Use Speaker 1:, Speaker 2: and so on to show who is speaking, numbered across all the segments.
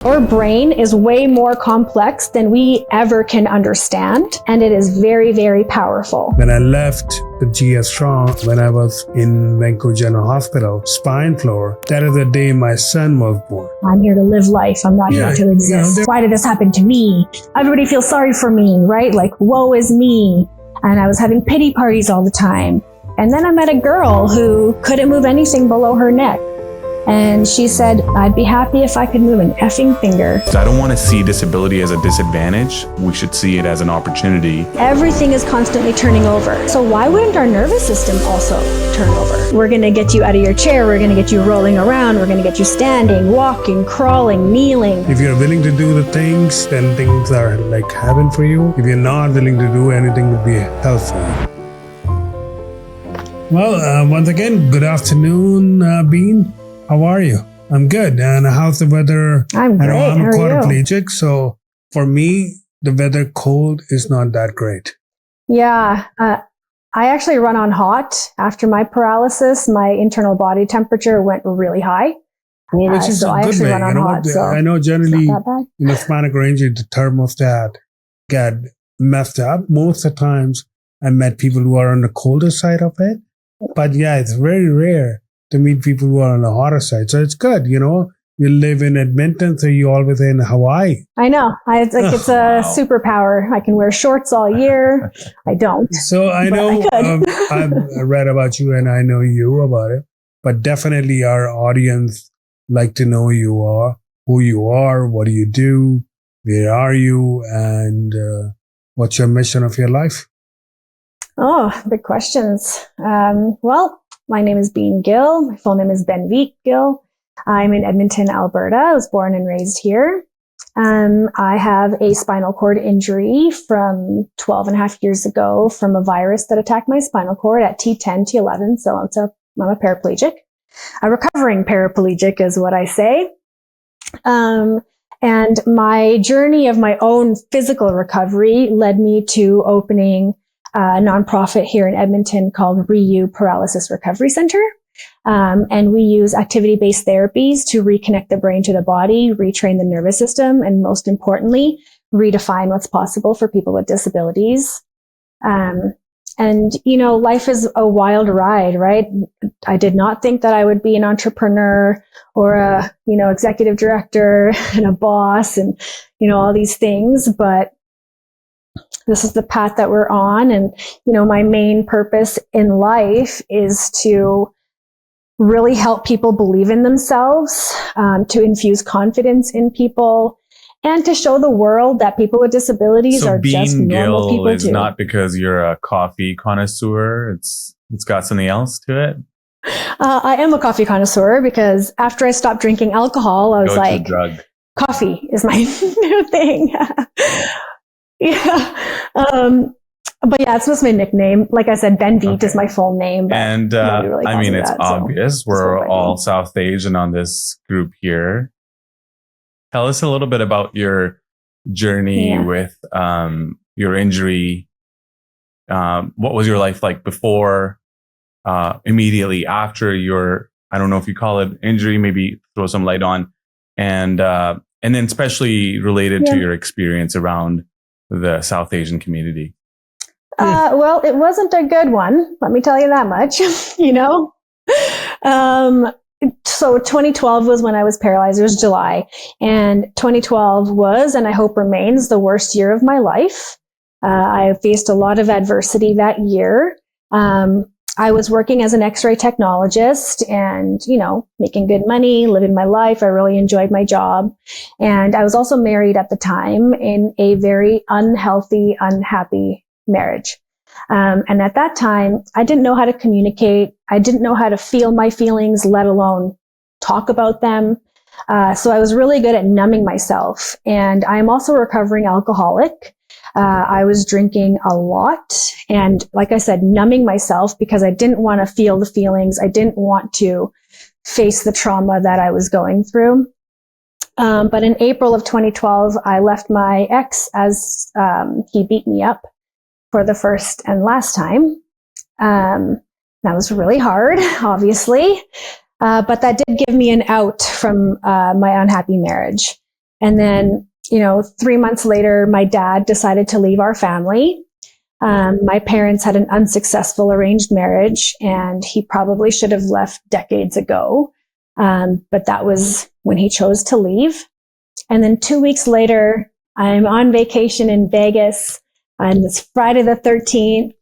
Speaker 1: Our brain is way more complex than we ever can understand, and it is very, very powerful.
Speaker 2: When I left the GS Strong, when I was in Vancouver General Hospital, spine floor, that is the day my son was born.
Speaker 1: I'm here to live life. I'm not here to exist. Why did this happen to me? Everybody feels sorry for me, right? Like, woe is me. And I was having pity parties all the time. And then I met a girl who couldn't move anything below her neck. And she said, I'd be happy if I could move an effing finger.
Speaker 3: I don't want to see disability as a disadvantage. We should see it as an opportunity.
Speaker 1: Everything is constantly turning over. So why wouldn't our nervous system also turn over? We're going to get you out of your chair. We're going to get you rolling around. We're going to get you standing, walking, crawling, kneeling.
Speaker 2: If you're willing to do the things, then things are like heaven for you. If you're not willing to do anything, to be hell for you. Well, once again, good afternoon, Bean. How are you? I'm good. And how's the weather?
Speaker 1: I'm great.
Speaker 2: I'm
Speaker 1: How are
Speaker 2: quadriplegic, so for me, the weather cold is not that great.
Speaker 1: Yeah. I actually run on hot. After my paralysis, my internal body temperature went really high.
Speaker 2: Well, which is
Speaker 1: so
Speaker 2: a
Speaker 1: I
Speaker 2: good
Speaker 1: actually
Speaker 2: way.
Speaker 1: run on hot. So
Speaker 2: I know generally
Speaker 1: it's not that bad.
Speaker 2: in the spinal range, the thermostat get messed up. Most of the times, I met people who are on the colder side of it. But yeah, it's very rare to meet people who are on the hotter side. So it's good, you know. You live in Edmonton, so you always in Hawaii.
Speaker 1: I know. It's a superpower. I can wear shorts all year. I don't.
Speaker 2: So I know I've read about you and I know you about it. But definitely our audience like to know who you are, what do you do, where are you, and what's your mission of your life?
Speaker 1: Oh, big questions. Well, my name is Bean Gill. My full name is Gill. I'm in Edmonton, Alberta. I was born and raised here. I have a spinal cord injury from 12 and a half years ago from a virus that attacked my spinal cord at T10, T11. So I'm a paraplegic. A recovering paraplegic is what I say. And my journey of my own physical recovery led me to opening a nonprofit here in Edmonton called ReYu Paralysis Recovery Centre. And we use activity-based therapies to reconnect the brain to the body, retrain the nervous system, and most importantly, redefine what's possible for people with disabilities. And, you know, life is a wild ride, right? I did not think that I would be an entrepreneur or a, executive director and a boss and, all these things, but this is the path that we're on. And, my main purpose in life is to really help people believe in themselves, to infuse confidence in people, and to show the world that people with disabilities are just normal people too.
Speaker 3: Bean Gill is not because you're a coffee connoisseur. It's got something else to it.
Speaker 1: I am a coffee connoisseur because after I stopped drinking alcohol, I was like, coffee is my new thing. Yeah. But yeah, it's just my nickname. Like I said, Ben Veet is my full name.
Speaker 3: And
Speaker 1: really
Speaker 3: I mean, it's obvious. We're all South Asian on this group here. Tell us a little bit about your journey with your injury. What was your life like before, immediately after your, I don't know if you call it injury, maybe throw some light on, and then especially related to your experience around the South Asian community.
Speaker 1: Well, it wasn't a good one. Let me tell you that much, So 2012 was when I was paralyzed. It was July. And 2012 was, and I hope remains, the worst year of my life. I faced a lot of adversity that year. I was working as an X-ray technologist and, making good money, living my life. I really enjoyed my job. And I was also married at the time in a very unhealthy, unhappy marriage. And at that time, I didn't know how to communicate. I didn't know how to feel my feelings, let alone talk about them. So I was really good at numbing myself. And I'm also a recovering alcoholic. I was drinking a lot. And like I said, numbing myself because I didn't want to feel the feelings. I didn't want to face the trauma that I was going through. But in April of 2012, I left my ex as he beat me up for the first and last time. That was really hard, obviously. But that did give me an out from my unhappy marriage. And then, 3 months later, my dad decided to leave our family. My parents had an unsuccessful arranged marriage, and he probably should have left decades ago. But that was when he chose to leave. And then 2 weeks later, I'm on vacation in Vegas on this Friday the 13th.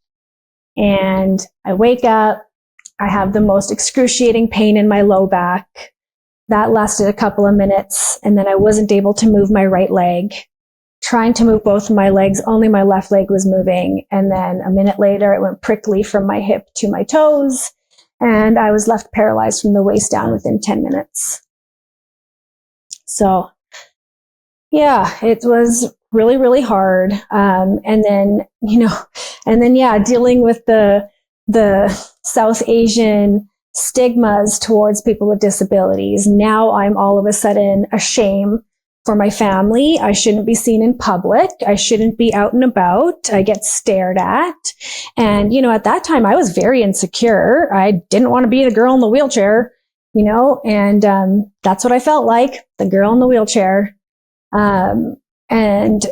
Speaker 1: And I wake up, I have the most excruciating pain in my low back. That lasted a couple of minutes. And then I wasn't able to move my right leg. Trying to move both of my legs, only my left leg was moving. And then a minute later, it went prickly from my hip to my toes. And I was left paralyzed from the waist down within 10 minutes. So, yeah, it was really, really hard. And then, dealing with the South Asian stigmas towards people with disabilities. Now I'm all of a sudden a shame for my family. I shouldn't be seen in public. I shouldn't be out and about. I get stared at. And, at that time I was very insecure. I didn't want to be the girl in the wheelchair, and that's what I felt like, the girl in the wheelchair. And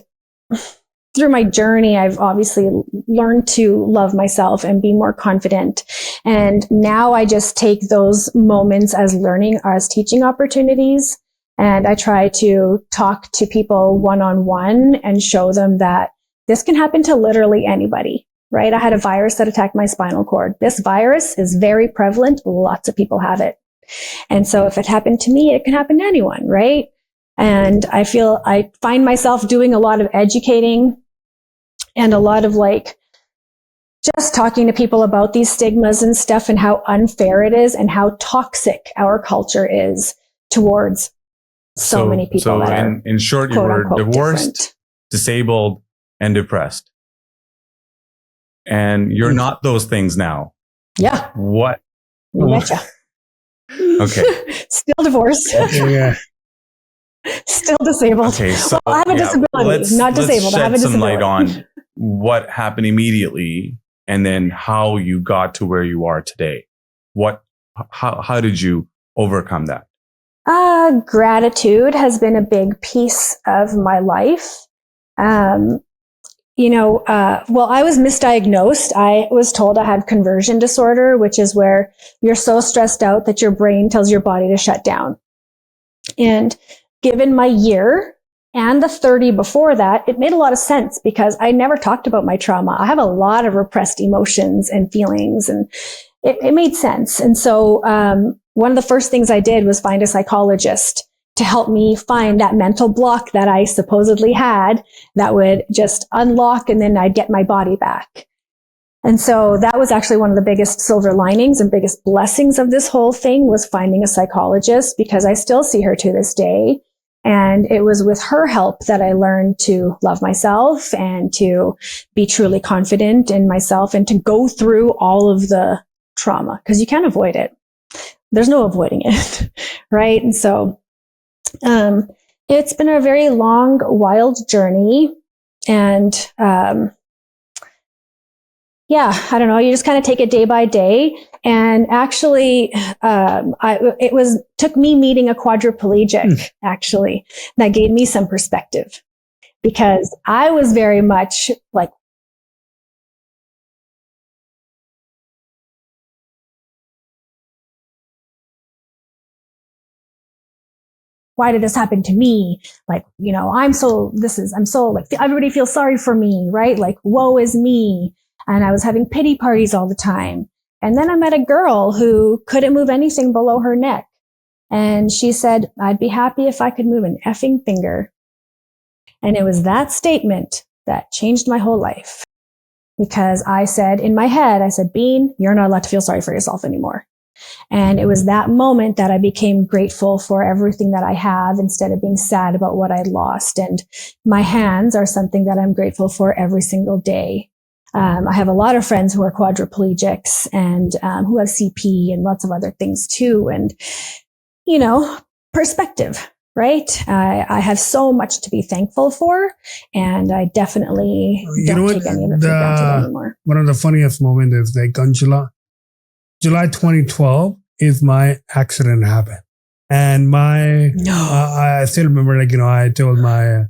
Speaker 1: through my journey, I've obviously learned to love myself and be more confident. And now I just take those moments as learning, as teaching opportunities. And I try to talk to people one-on-one and show them that this can happen to literally anybody, right? I had a virus that attacked my spinal cord. This virus is very prevalent. Lots of people have it. And so if it happened to me, it can happen to anyone, right? And I find myself doing a lot of educating and a lot of just talking to people about these stigmas and stuff and how unfair it is and how toxic our culture is towards so many people.
Speaker 3: So
Speaker 1: that are,
Speaker 3: in short, you were divorced, different, disabled, and depressed. And you're not those things now.
Speaker 1: Yeah.
Speaker 3: What?
Speaker 1: Betcha.
Speaker 3: Okay.
Speaker 1: Still divorced.
Speaker 2: Yeah.
Speaker 1: Still disabled.
Speaker 3: Okay, so
Speaker 1: I have a disability. Not disabled. I have a disability.
Speaker 3: Shed some light on what happened immediately, and then how you got to where you are today. How did you overcome that?
Speaker 1: Gratitude has been a big piece of my life. I was misdiagnosed. I was told I had conversion disorder, which is where you're so stressed out that your brain tells your body to shut down. And given my year and the 30 before that, it made a lot of sense because I never talked about my trauma. I have a lot of repressed emotions and feelings, and it made sense. And so one of the first things I did was find a psychologist to help me find that mental block that I supposedly had that would just unlock, and then I'd get my body back. And so that was actually one of the biggest silver linings and biggest blessings of this whole thing, was finding a psychologist, because I still see her to this day. And it was with her help that I learned to love myself and to be truly confident in myself and to go through all of the trauma, because you can't avoid it. There's no avoiding it, right? And so it's been a very long, wild journey. And I don't know, you just kind of take it day by day. And actually, took me meeting a quadriplegic, actually, that gave me some perspective, because I was very much like, why did this happen to me? I'm so everybody feels sorry for me, right? Like, woe is me. And I was having pity parties all the time. And then I met a girl who couldn't move anything below her neck. And she said, I'd be happy if I could move an effing finger. And it was that statement that changed my whole life. Because I said, in my head, Bean, you're not allowed to feel sorry for yourself anymore. And it was that moment that I became grateful for everything that I have, instead of being sad about what I lost. And my hands are something that I'm grateful for every single day. I have a lot of friends who are quadriplegics and who have CP and lots of other things too. And, perspective, right? I have so much to be thankful for, and I definitely don't take any of it for granted anymore.
Speaker 2: One of the funniest moments is on July 2012 is my accident happened. And
Speaker 1: No.
Speaker 2: I still remember, I told my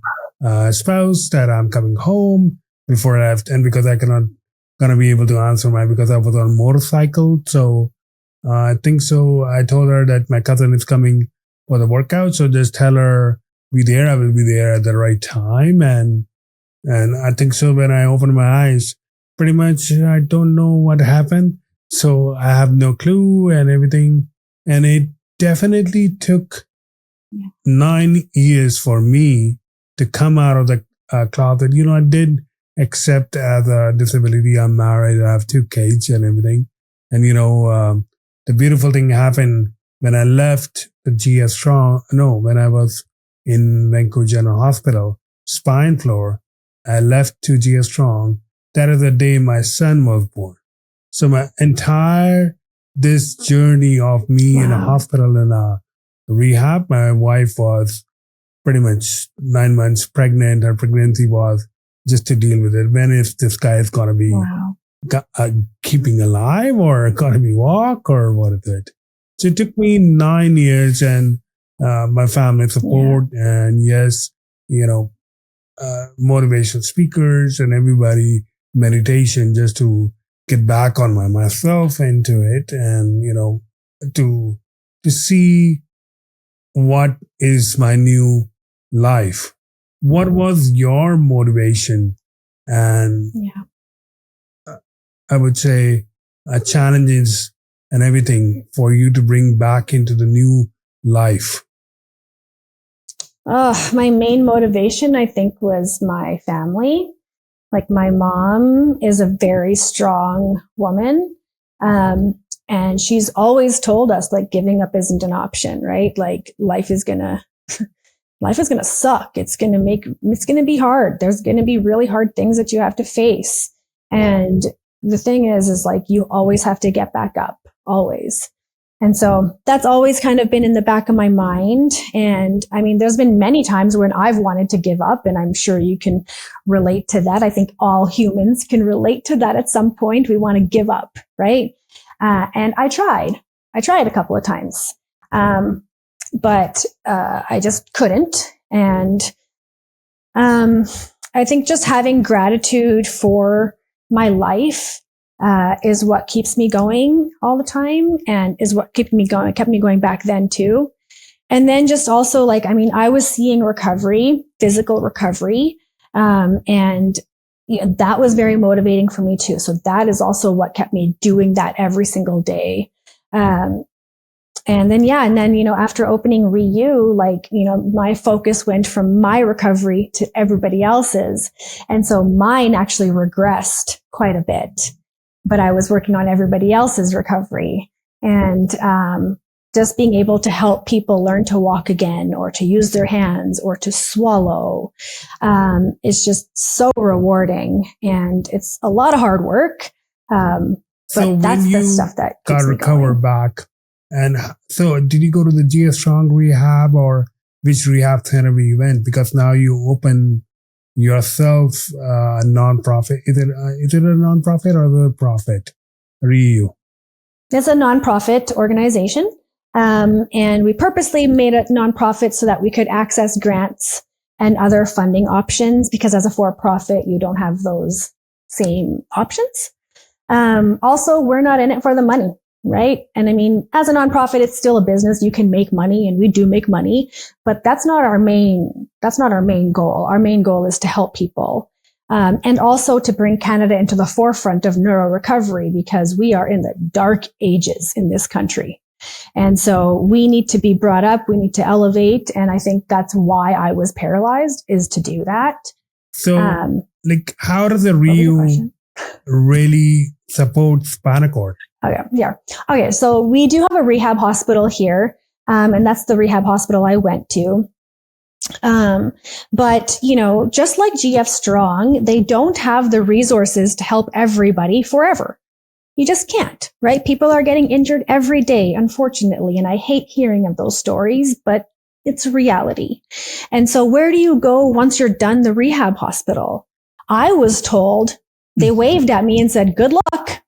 Speaker 2: spouse that I'm coming home before I left, and because I cannot gonna be able to answer because I was on a motorcycle. So I think so. I told her that my cousin is coming for the workout, so just tell her be there. I will be there at the right time, and I think so. When I opened my eyes, pretty much I don't know what happened, so I have no clue and everything, and it definitely took 9 years for me to come out of the closet. I did accept as a disability. I'm married. I have 2 kids and everything. And, the beautiful thing happened when I left the GS Strong. No, when I was in Vancouver General Hospital, spine floor, I left to GS Strong. That is the day my son was born. So my entire this journey of me in a hospital and a rehab, my wife was pretty much 9 months pregnant. Her pregnancy was just to deal with it. When is this guy is going to be keeping alive or going to be walk or what is it? So it took me 9 years and my family support and motivational speakers and everybody, meditation just to get back on myself into it and, to see what is my new life. What was your motivation? And I would say challenges and everything for you to bring back into the new life.
Speaker 1: My main motivation, I think, was my family. Like my mom is a very strong woman. And she's always told us like giving up isn't an option, right? Like life is going to suck. It's going to be hard. There's going to be really hard things that you have to face. And the thing is like, you always have to get back up, always. And so that's always kind of been in the back of my mind. And I mean, there's been many times when I've wanted to give up, and I'm sure you can relate to that. I think all humans can relate to that at some point. We want to give up, right? And I tried a couple of times. But I just couldn't. And I think just having gratitude for my life is what keeps me going all the time, and is what kept me going back then too. And then just also like, I mean, I was seeing recovery, physical recovery, and that was very motivating for me too. So that is also what kept me doing that every single day. And then, after opening ReYu, like, my focus went from my recovery to everybody else's. And so mine actually regressed quite a bit, but I was working on everybody else's recovery, and, just being able to help people learn to walk again, or to use their hands, or to swallow, is just so rewarding, and it's a lot of hard work. But that's the stuff that keeps me
Speaker 2: recovered back. And so did you go to the GS Strong rehab, or which rehab center you went? Because now you open yourself a nonprofit. Is it a nonprofit or a profit? ReYu.
Speaker 1: It's a nonprofit organization. And we purposely made it nonprofit so that we could access grants and other funding options, because as a for-profit, you don't have those same options. Also, we're not in it for the money, right? And I mean, as a nonprofit, it's still a business. You can make money, and we do make money, but that's not our main goal. Our main goal is to help people. And also to bring Canada into the forefront of neuro recovery, because we are in the dark ages in this country. And so we need to be brought up. We need to elevate. And I think that's why I was paralyzed, is to do that.
Speaker 2: So how does the ReYu really support spinal cord?
Speaker 1: Okay. Yeah. Okay. So we do have a rehab hospital here. And that's the rehab hospital I went to. But just like GF Strong, they don't have the resources to help everybody forever. You just can't, right? People are getting injured every day, unfortunately. And I hate hearing of those stories, but it's reality. And so where do you go once you're done the rehab hospital? I was told, they waved at me and said, good luck.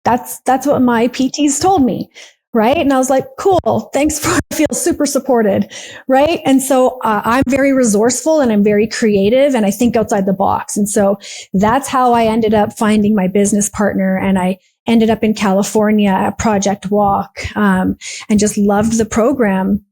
Speaker 1: That's what my PTs told me, Right. And I was like, cool, thanks. I feel super supported. Right. And so I'm very resourceful and I'm very creative and I think outside the box. And so that's how I ended up finding my business partner. And I ended up in California at Project Walk, and just loved the program.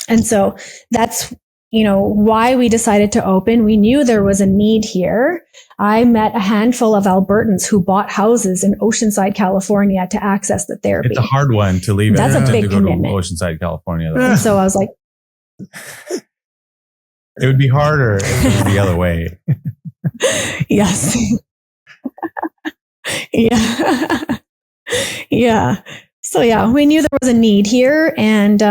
Speaker 1: And so that's, why we decided to open. We knew there was a need here. I met a handful of Albertans who bought houses in Oceanside, California to access the therapy.
Speaker 3: It's a hard one to leave.
Speaker 1: That's a big
Speaker 3: to go
Speaker 1: commitment.
Speaker 3: to Oceanside, California. Though.
Speaker 1: And so I was like,
Speaker 3: it would be harder if it was the other way.
Speaker 1: yes. Yeah. Yeah. So yeah, we knew there was a need here, and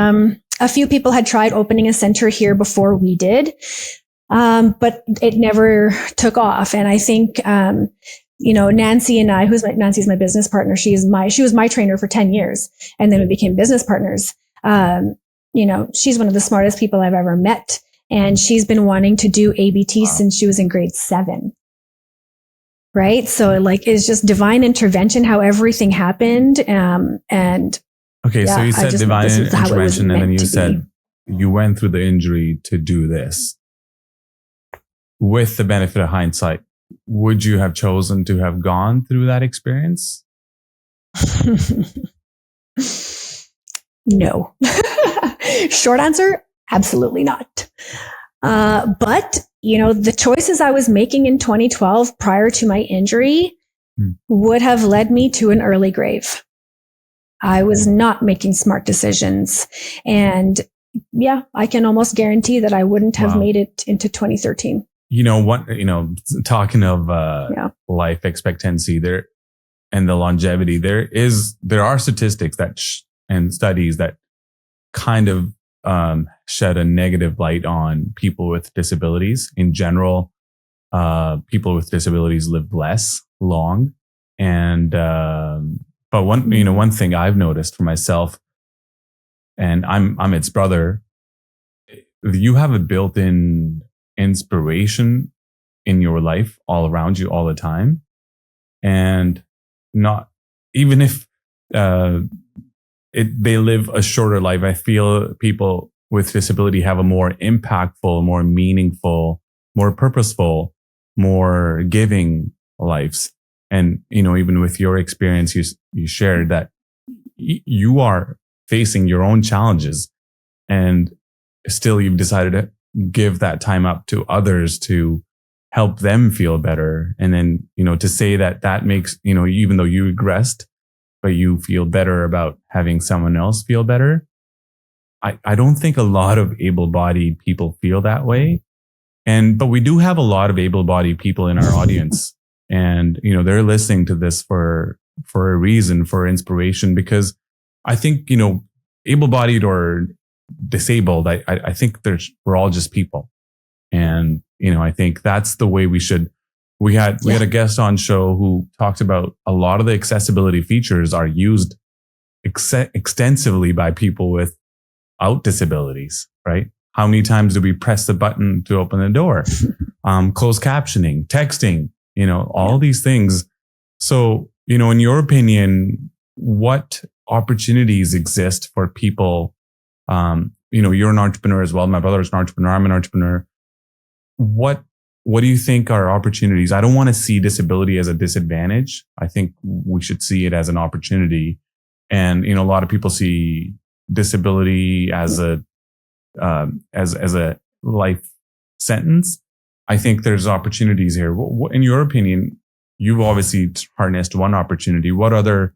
Speaker 1: a few people had tried opening a center here before we did, but it never took off. And I think, Nancy and I, Nancy's my business partner. She was my trainer for 10 years, and then we became business partners. She's one of the smartest people I've ever met, and she's been wanting to do ABT since she was in grade 7. Right. So it's just divine intervention, how everything happened.
Speaker 3: Okay. So you said divine intervention, and then you said you went through the injury to do this. With the benefit of hindsight, would you have chosen to have gone through that experience?
Speaker 1: No. Short answer, absolutely not. But the choices I was making in 2012 prior to my injury would have led me to an early grave. I was not making smart decisions. And yeah, I can almost guarantee that I wouldn't have made it into 2013.
Speaker 3: Talking of life expectancy there and the longevity, there are statistics and studies that kind of shed a negative light on people with disabilities. In general, people with disabilities live less long. And, but one thing I've noticed for myself, and I'm its brother, you have a built-in inspiration in your life all around you all the time. And not, even if, they live a shorter life. I feel people with disability have a more impactful, more meaningful, more purposeful, more giving lives. And, even with your experience, you shared that you are facing your own challenges, and still you've decided to give that time up to others to help them feel better. And then, to say that makes, even though you regressed, but you feel better about having someone else feel better. I don't think a lot of able-bodied people feel that way. But we do have a lot of able-bodied people in our audience. And, they're listening to this for a reason, for inspiration, because I think, able-bodied or disabled, I think we're all just people. And, I think that's the way we should. We had a guest on show who talked about a lot of the accessibility features are used extensively by people without disabilities, right? How many times do we press the button to open the door? Closed captioning, texting, all these things. So, in your opinion, what opportunities exist for people? You're an entrepreneur as well. My brother's an entrepreneur. I'm an entrepreneur. What do you think are opportunities? I don't want to see disability as a disadvantage. I think we should see it as an opportunity. And, a lot of people see disability as a life sentence. I think there's opportunities here. In your opinion, you've obviously harnessed one opportunity. What other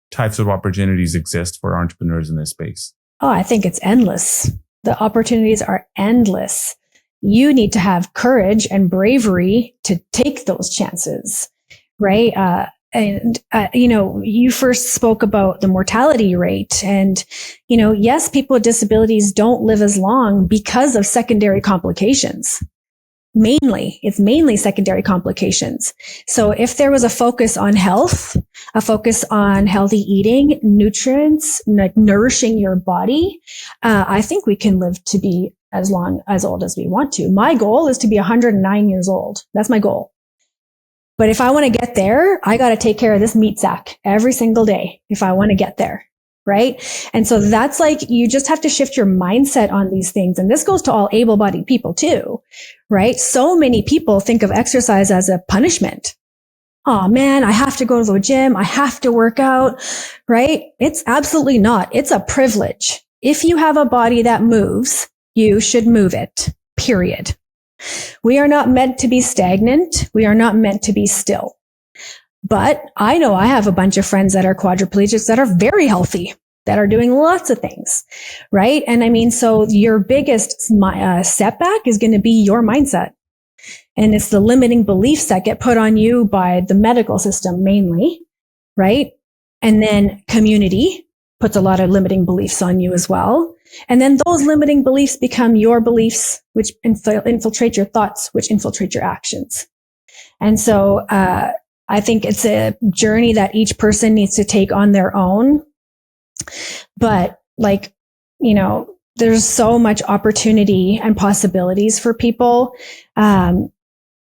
Speaker 3: types of opportunities exist for entrepreneurs in this space?
Speaker 1: Oh, I think it's endless. The opportunities are endless. You need to have courage and bravery to take those chances, right? You first spoke about the mortality rate, and, yes, people with disabilities don't live as long because of secondary complications. It's mainly secondary complications. So if there was a focus on health, a focus on healthy eating, nutrients, nourishing your body, I think we can live to be as old as we want to. My goal is to be 109 years old. That's my goal. But if I want to get there, I got to take care of this meat sack every single day if I want to get there. right? And so that's like, you just have to shift your mindset on these things. And this goes to all able-bodied people too, right? So many people think of exercise as a punishment. Oh man, I have to go to the gym. I have to work out, right? It's absolutely not. It's a privilege. If you have a body that moves, you should move it, period. We are not meant to be stagnant. We are not meant to be still. But I know I have a bunch of friends that are quadriplegics that are very healthy, that are doing lots of things, right? And I mean, so your biggest setback is going to be your mindset. And it's the limiting beliefs that get put on you by the medical system mainly, right? And then community puts a lot of limiting beliefs on you as well. And then those limiting beliefs become your beliefs, which infiltrate your thoughts, which infiltrate your actions. And so I think it's a journey that each person needs to take on their own. But like, you know, there's so much opportunity and possibilities for people.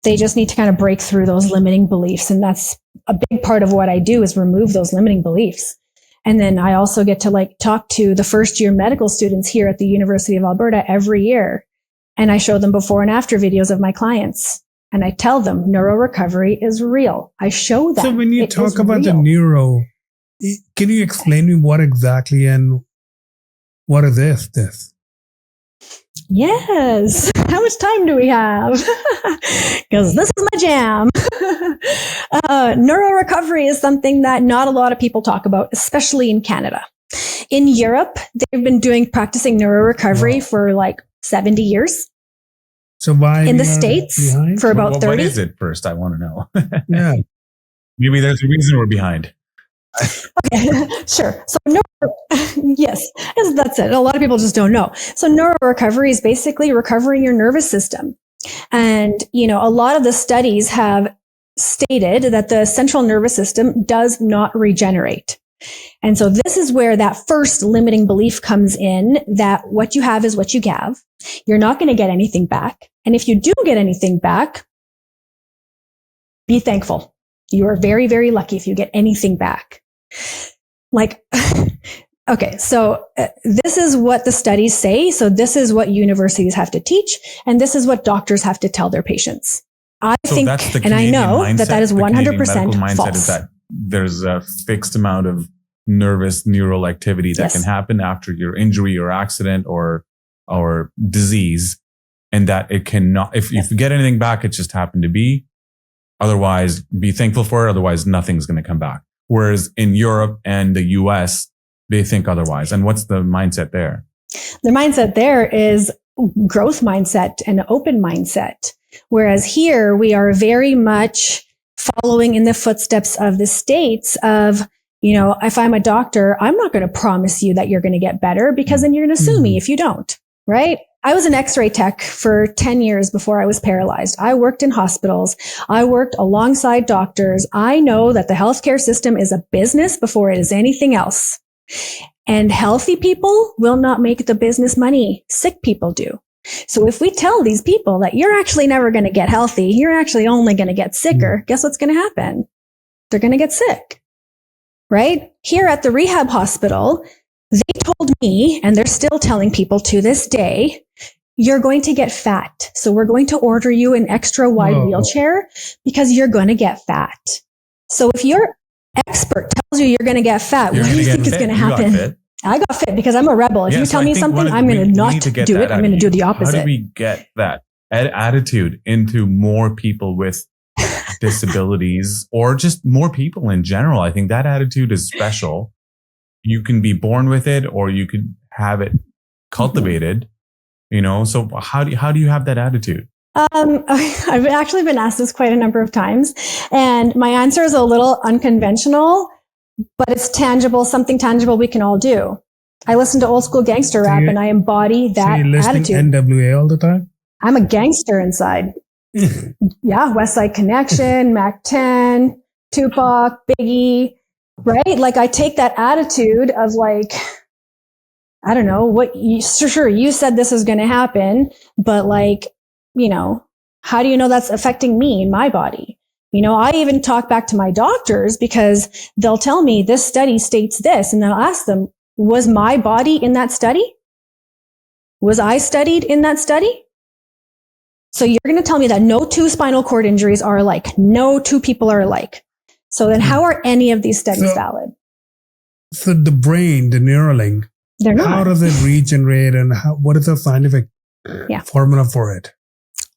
Speaker 1: They just need to kind of break through those limiting beliefs. And that's a big part of what I do, is remove those limiting beliefs. And then I also get to like talk to the first year medical students here at the University of Alberta every year. And I show them before and after videos of my clients. And I tell them neuro recovery is real. I show them.
Speaker 2: So when you talk about the neuro, can you explain me what exactly and what is this?
Speaker 1: Yes. How much time do we have? Because this is my jam. Neuro recovery is something that not a lot of people talk about, especially in Canada. In Europe, they've been practicing neuro recovery for like 70 years.
Speaker 2: So why
Speaker 1: in the States behind? For about 30?
Speaker 3: What is it first? I want to know.
Speaker 2: Yeah.
Speaker 3: Maybe there's a reason we're behind.
Speaker 1: Okay, sure. So yes, that's it. A lot of people just don't know. So neuro recovery is basically recovering your nervous system. And, you know, a lot of the studies have stated that the central nervous system does not regenerate. And so this is where that first limiting belief comes in, that what you have is what you have. You're not going to get anything back. And if you do get anything back, be thankful. You are very, very lucky if you get anything back. Like, okay, so this is what the studies say. So this is what universities have to teach. And this is what doctors have to tell their patients. I think, and I know that is 100% false.
Speaker 3: Is that there's a fixed amount of nervous neural activity that can happen after your injury or accident or disease. And that it cannot, if you get anything back, it just happened to be. Otherwise, be thankful for it. Otherwise, nothing's going to come back. Whereas in Europe and the US, they think otherwise. And what's the mindset there?
Speaker 1: The mindset there is growth mindset and open mindset. Whereas here we are very much following in the footsteps of the States of, you know, if I'm a doctor, I'm not going to promise you that you're going to get better, because then you're going to sue me if you don't, right? I was an X-ray tech for 10 years before I was paralyzed. I worked in hospitals. I worked alongside doctors. I know that the healthcare system is a business before it is anything else. And healthy people will not make the business money. Sick people do. So if we tell these people that you're actually never going to get healthy, you're actually only going to get sicker, guess what's going to happen? They're going to get sick, right? Here at the rehab hospital, they told me, and they're still telling people to this day, you're going to get fat. So we're going to order you an extra wide wheelchair because you're going to get fat. So if your expert tells you you're going to get fat, what do you think is going to happen? I got fit because I'm a rebel. If you tell me something, I'm going to not do it. I'm going to do the opposite.
Speaker 3: How do we get that attitude into more people with disabilities, or just more people in general? I think that attitude is special. You can be born with it, or you could have it cultivated, you know? So how do you have that attitude?
Speaker 1: I've actually been asked this quite a number of times, and my answer is a little unconventional, but it's tangible, something tangible we can all do. I listen to old school gangster rap and I embody that attitude.
Speaker 2: NWA all the time?
Speaker 1: I'm a gangster inside. Yeah. West Side Connection, Mac 10, Tupac, Biggie, right? Like I take that attitude of like, I don't know sure, you said this is going to happen, but like, you know, how do you know that's affecting me in my body? You know, I even talk back to my doctors because they'll tell me this study states this, and then I'll ask them, Was my body in that study? Was I studied in that study? So you're going to tell me that no two spinal cord injuries are alike. No two people are alike. So then how are any of these studies valid?
Speaker 2: So the brain, the Neuralink,
Speaker 1: They're not.
Speaker 2: how does it regenerate and what is the scientific formula for it?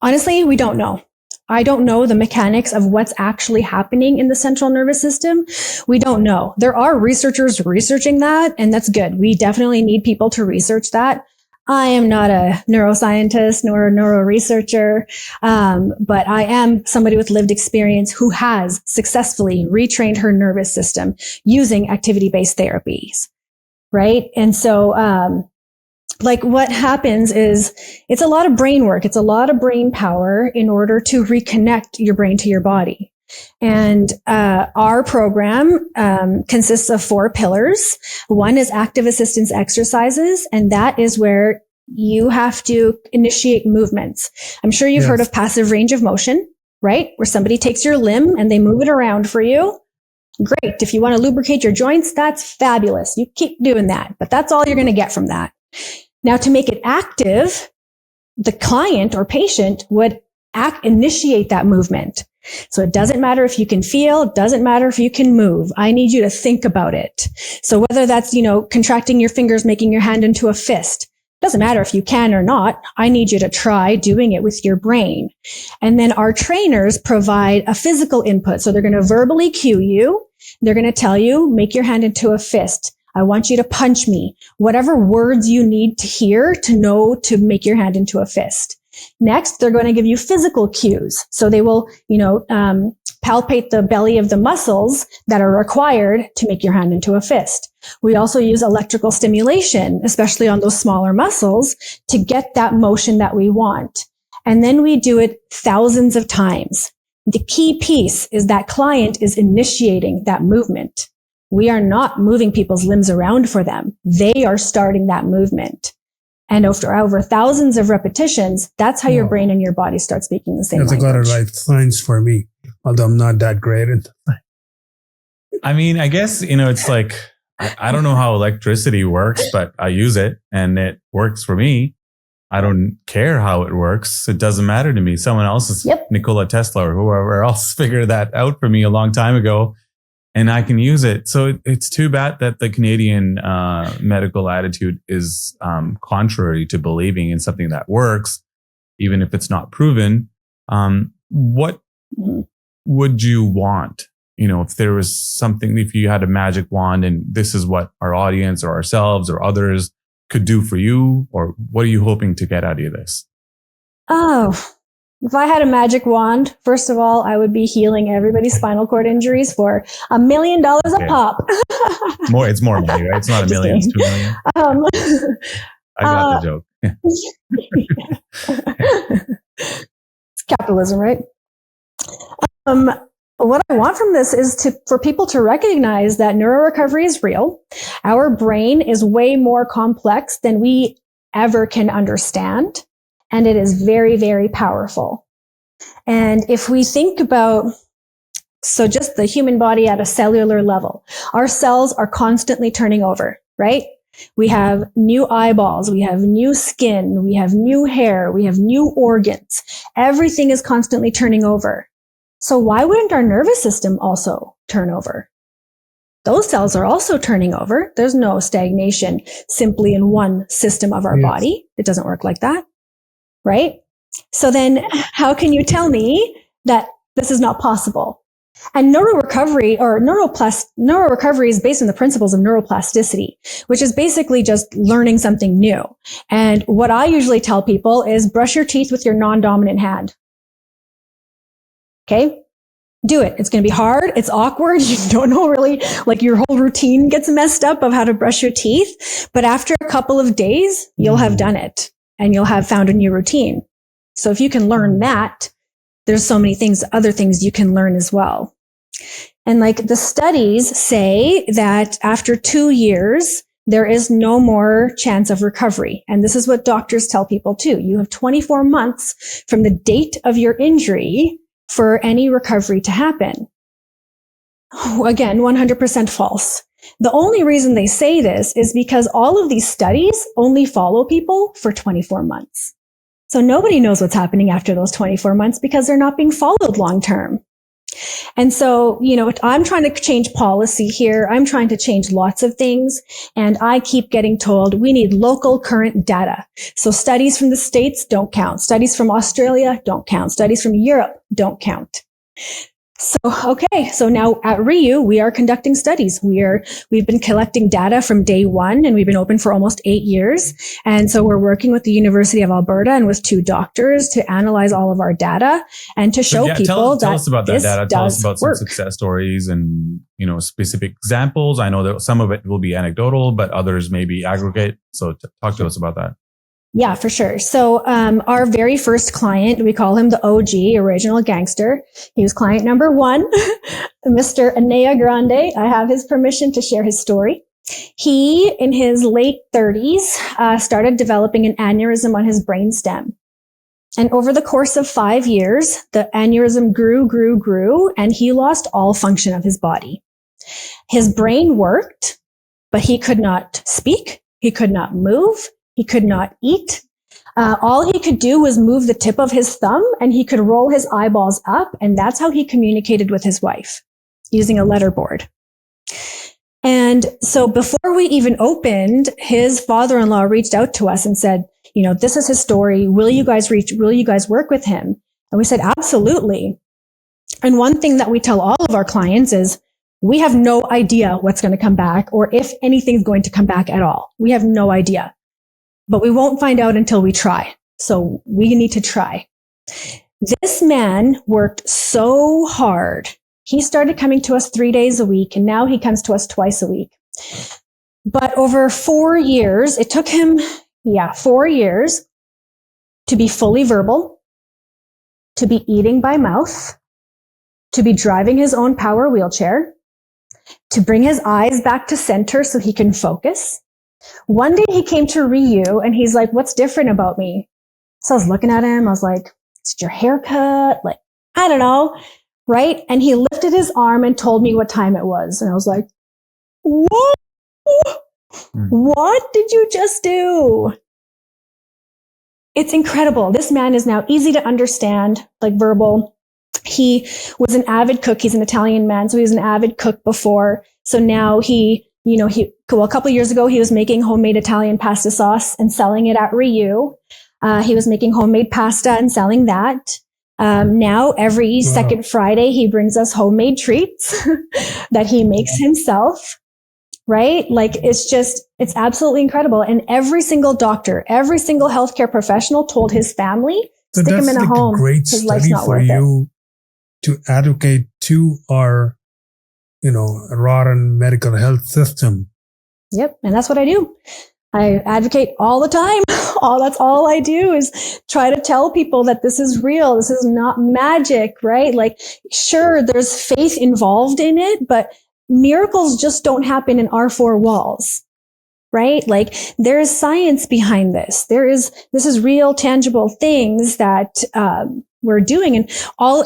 Speaker 1: Honestly, we don't know. I don't know the mechanics of what's actually happening in the central nervous system. We don't know. There are researchers researching that, and that's good. We definitely need people to research that. I am not a neuroscientist nor a neuro researcher, but I am somebody with lived experience who has successfully retrained her nervous system using activity-based therapies, right? And so, like what happens is it's a lot of brain work. It's a lot of brain power in order to reconnect your brain to your body. And our program consists of 4 pillars. One is active assistance exercises, and that is where you have to initiate movements. I'm sure you've heard of passive range of motion, right? Where somebody takes your limb and they move it around for you. Great. If you want to lubricate your joints, that's fabulous. You keep doing that, but that's all you're going to get from that. Now, to make it active, the client or patient would initiate that movement. So it doesn't matter if you can feel, it doesn't matter if you can move. I need you to think about it. So whether that's, contracting your fingers, making your hand into a fist, doesn't matter if you can or not. I need you to try doing it with your brain. And then our trainers provide a physical input. So they're going to verbally cue you. They're going to tell you, make your hand into a fist. I want you to punch me. Whatever words you need to hear to know to make your hand into a fist. Next, they're going to give you physical cues. So they will, palpate the belly of the muscles that are required to make your hand into a fist. We also use electrical stimulation, especially on those smaller muscles, to get that motion that we want. And then we do it thousands of times. The key piece is that client is initiating that movement. We are not moving people's limbs around for them. They are starting that movement. And after over thousands of repetitions, that's how your brain and your body start speaking the same language.
Speaker 2: That's got to write science for me, although I'm not that great at it.
Speaker 3: I mean, I guess, it's like, I don't know how electricity works, but I use it and it works for me. I don't care how it works. It doesn't matter to me. Someone else, Nikola Tesla or whoever else figured that out for me a long time ago. And I can use it. So it's too bad that the Canadian medical attitude is contrary to believing in something that works, even if it's not proven. What would you want? If there was something, if you had a magic wand and this is what our audience or ourselves or others could do for you, or what are you hoping to get out of this?
Speaker 1: Oh, if I had a magic wand, first of all, I would be healing everybody's spinal cord injuries for $1 million a pop.
Speaker 3: It's more money, right? It's not $1 million, it's $2 million. I got the joke.
Speaker 1: It's capitalism, right? What I want from this is for people to recognize that neurorecovery is real. Our brain is way more complex than we ever can understand. And it is very, very powerful. And if we think about, so just the human body at a cellular level, our cells are constantly turning over, right? We have new eyeballs, we have new skin, we have new hair, we have new organs. Everything is constantly turning over. So why wouldn't our nervous system also turn over? Those cells are also turning over. There's no stagnation simply in one system of our body. It doesn't work like that. Right? So then how can you tell me that this is not possible? And neurorecovery is based on the principles of neuroplasticity, which is basically just learning something new. And what I usually tell people is brush your teeth with your non-dominant hand. Okay? Do it. It's going to be hard. It's awkward. You don't know really, like your whole routine gets messed up of how to brush your teeth. But after a couple of days, you'll have done it. And you'll have found a new routine. So if you can learn that, there's so many other things you can learn as well. And like the studies say that after 2 years, there is no more chance of recovery. And this is what doctors tell people too. You have 24 months from the date of your injury for any recovery to happen. Again, 100% false. The only reason they say this is because all of these studies only follow people for 24 months. So nobody knows what's happening after those 24 months because they're not being followed long term. And so, I'm trying to change policy here. I'm trying to change lots of things. And I keep getting told we need local current data. So studies from the States don't count. Studies from Australia don't count. Studies from Europe don't count. So, okay. So now at ReYu, we are conducting studies. We've been collecting data from day one, and we've been open for almost 8 years. And so we're working with the University of Alberta and with 2 doctors to analyze all of our data and to show people
Speaker 3: tell us about that data. Tell us about some
Speaker 1: work.
Speaker 3: success stories and, specific examples. I know that some of it will be anecdotal, but others may be aggregate. So talk to us about that.
Speaker 1: Yeah, for sure. So, our very first client, we call him the OG, original gangster. He was client number 1, Mr. Anea Grande. I have his permission to share his story. He, in his late 30s, started developing an aneurysm on his brainstem. And over the course of 5 years, the aneurysm grew, and he lost all function of his body. His brain worked, but he could not speak. He could not move. He could not eat. All he could do was move the tip of his thumb, and he could roll his eyeballs up. And that's how he communicated with his wife, using a letterboard. And so before we even opened, his father-in-law reached out to us and said, this is his story. Will you guys work with him? And we said, absolutely. And one thing that we tell all of our clients is, we have no idea what's going to come back, or if anything's going to come back at all. We have no idea. But we won't find out until we try. So we need to try. This man worked so hard. He started coming to us 3 days a week, and now he comes to us twice a week. But over 4 years, it took him, 4 years to be fully verbal, to be eating by mouth, to be driving his own power wheelchair, to bring his eyes back to center so he can focus. One day he came to ReYu and he's like, what's different about me? So I was looking at him. I was like, is it your haircut? Like, I don't know. Right. And he lifted his arm and told me what time it was. And I was like, whoa, what did you just do? It's incredible. This man is now easy to understand, like verbal. He was an avid cook. He's an Italian man. So he was an avid cook before. So now a couple of years ago, he was making homemade Italian pasta sauce and selling it at ReYu. He was making homemade pasta and selling that. Now every second Friday, he brings us homemade treats that he makes himself. Right? Like, it's absolutely incredible. And every single doctor, every single healthcare professional told his family, stick him in a home.
Speaker 2: A great
Speaker 1: his life's
Speaker 2: study
Speaker 1: not
Speaker 2: for
Speaker 1: worth
Speaker 2: you to advocate to our, rotten medical health system.
Speaker 1: Yep. And that's what I do. I advocate all the time. That's all I do is try to tell people that this is real. This is not magic, right? Like, sure, there's faith involved in it, but miracles just don't happen in our 4 walls, right? Like, there is science behind this. This is real, tangible things that, we're doing, and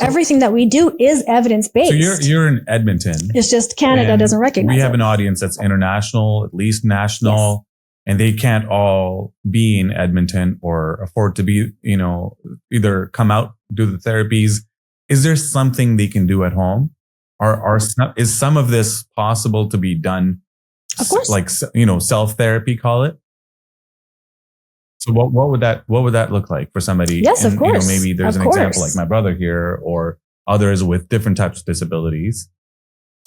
Speaker 1: everything that we do is evidence-based.
Speaker 3: So you're in Edmonton.
Speaker 1: It's just Canada doesn't recognize it.
Speaker 3: We have an audience that's international, at least national, and they can't all be in Edmonton or afford to be, either come out, do the therapies. Is there something they can do at home? Is some of this possible to be done?
Speaker 1: Of course.
Speaker 3: Like, self-therapy, call it? So what would that look like for somebody?
Speaker 1: Yes, of course.
Speaker 3: Maybe there's an example like my brother here or others with different types of disabilities.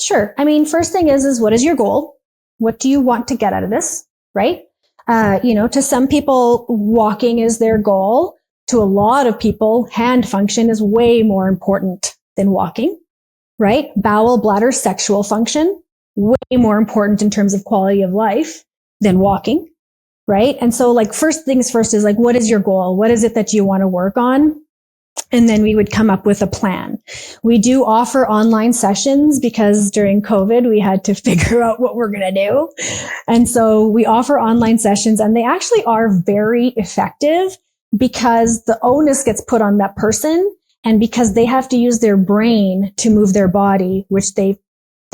Speaker 1: Sure. I mean, first thing is what is your goal? What do you want to get out of this? Right? To some people, walking is their goal. To a lot of people, hand function is way more important than walking, right? Bowel, bladder, sexual function, way more important in terms of quality of life than walking. Right. And so, like, first things first is like, what is your goal? What is it that you want to work on? And then we would come up with a plan. We do offer online sessions because during COVID, we had to figure out what we're going to do. And so we offer online sessions, and they actually are very effective because the onus gets put on that person, and because they have to use their brain to move their body, which they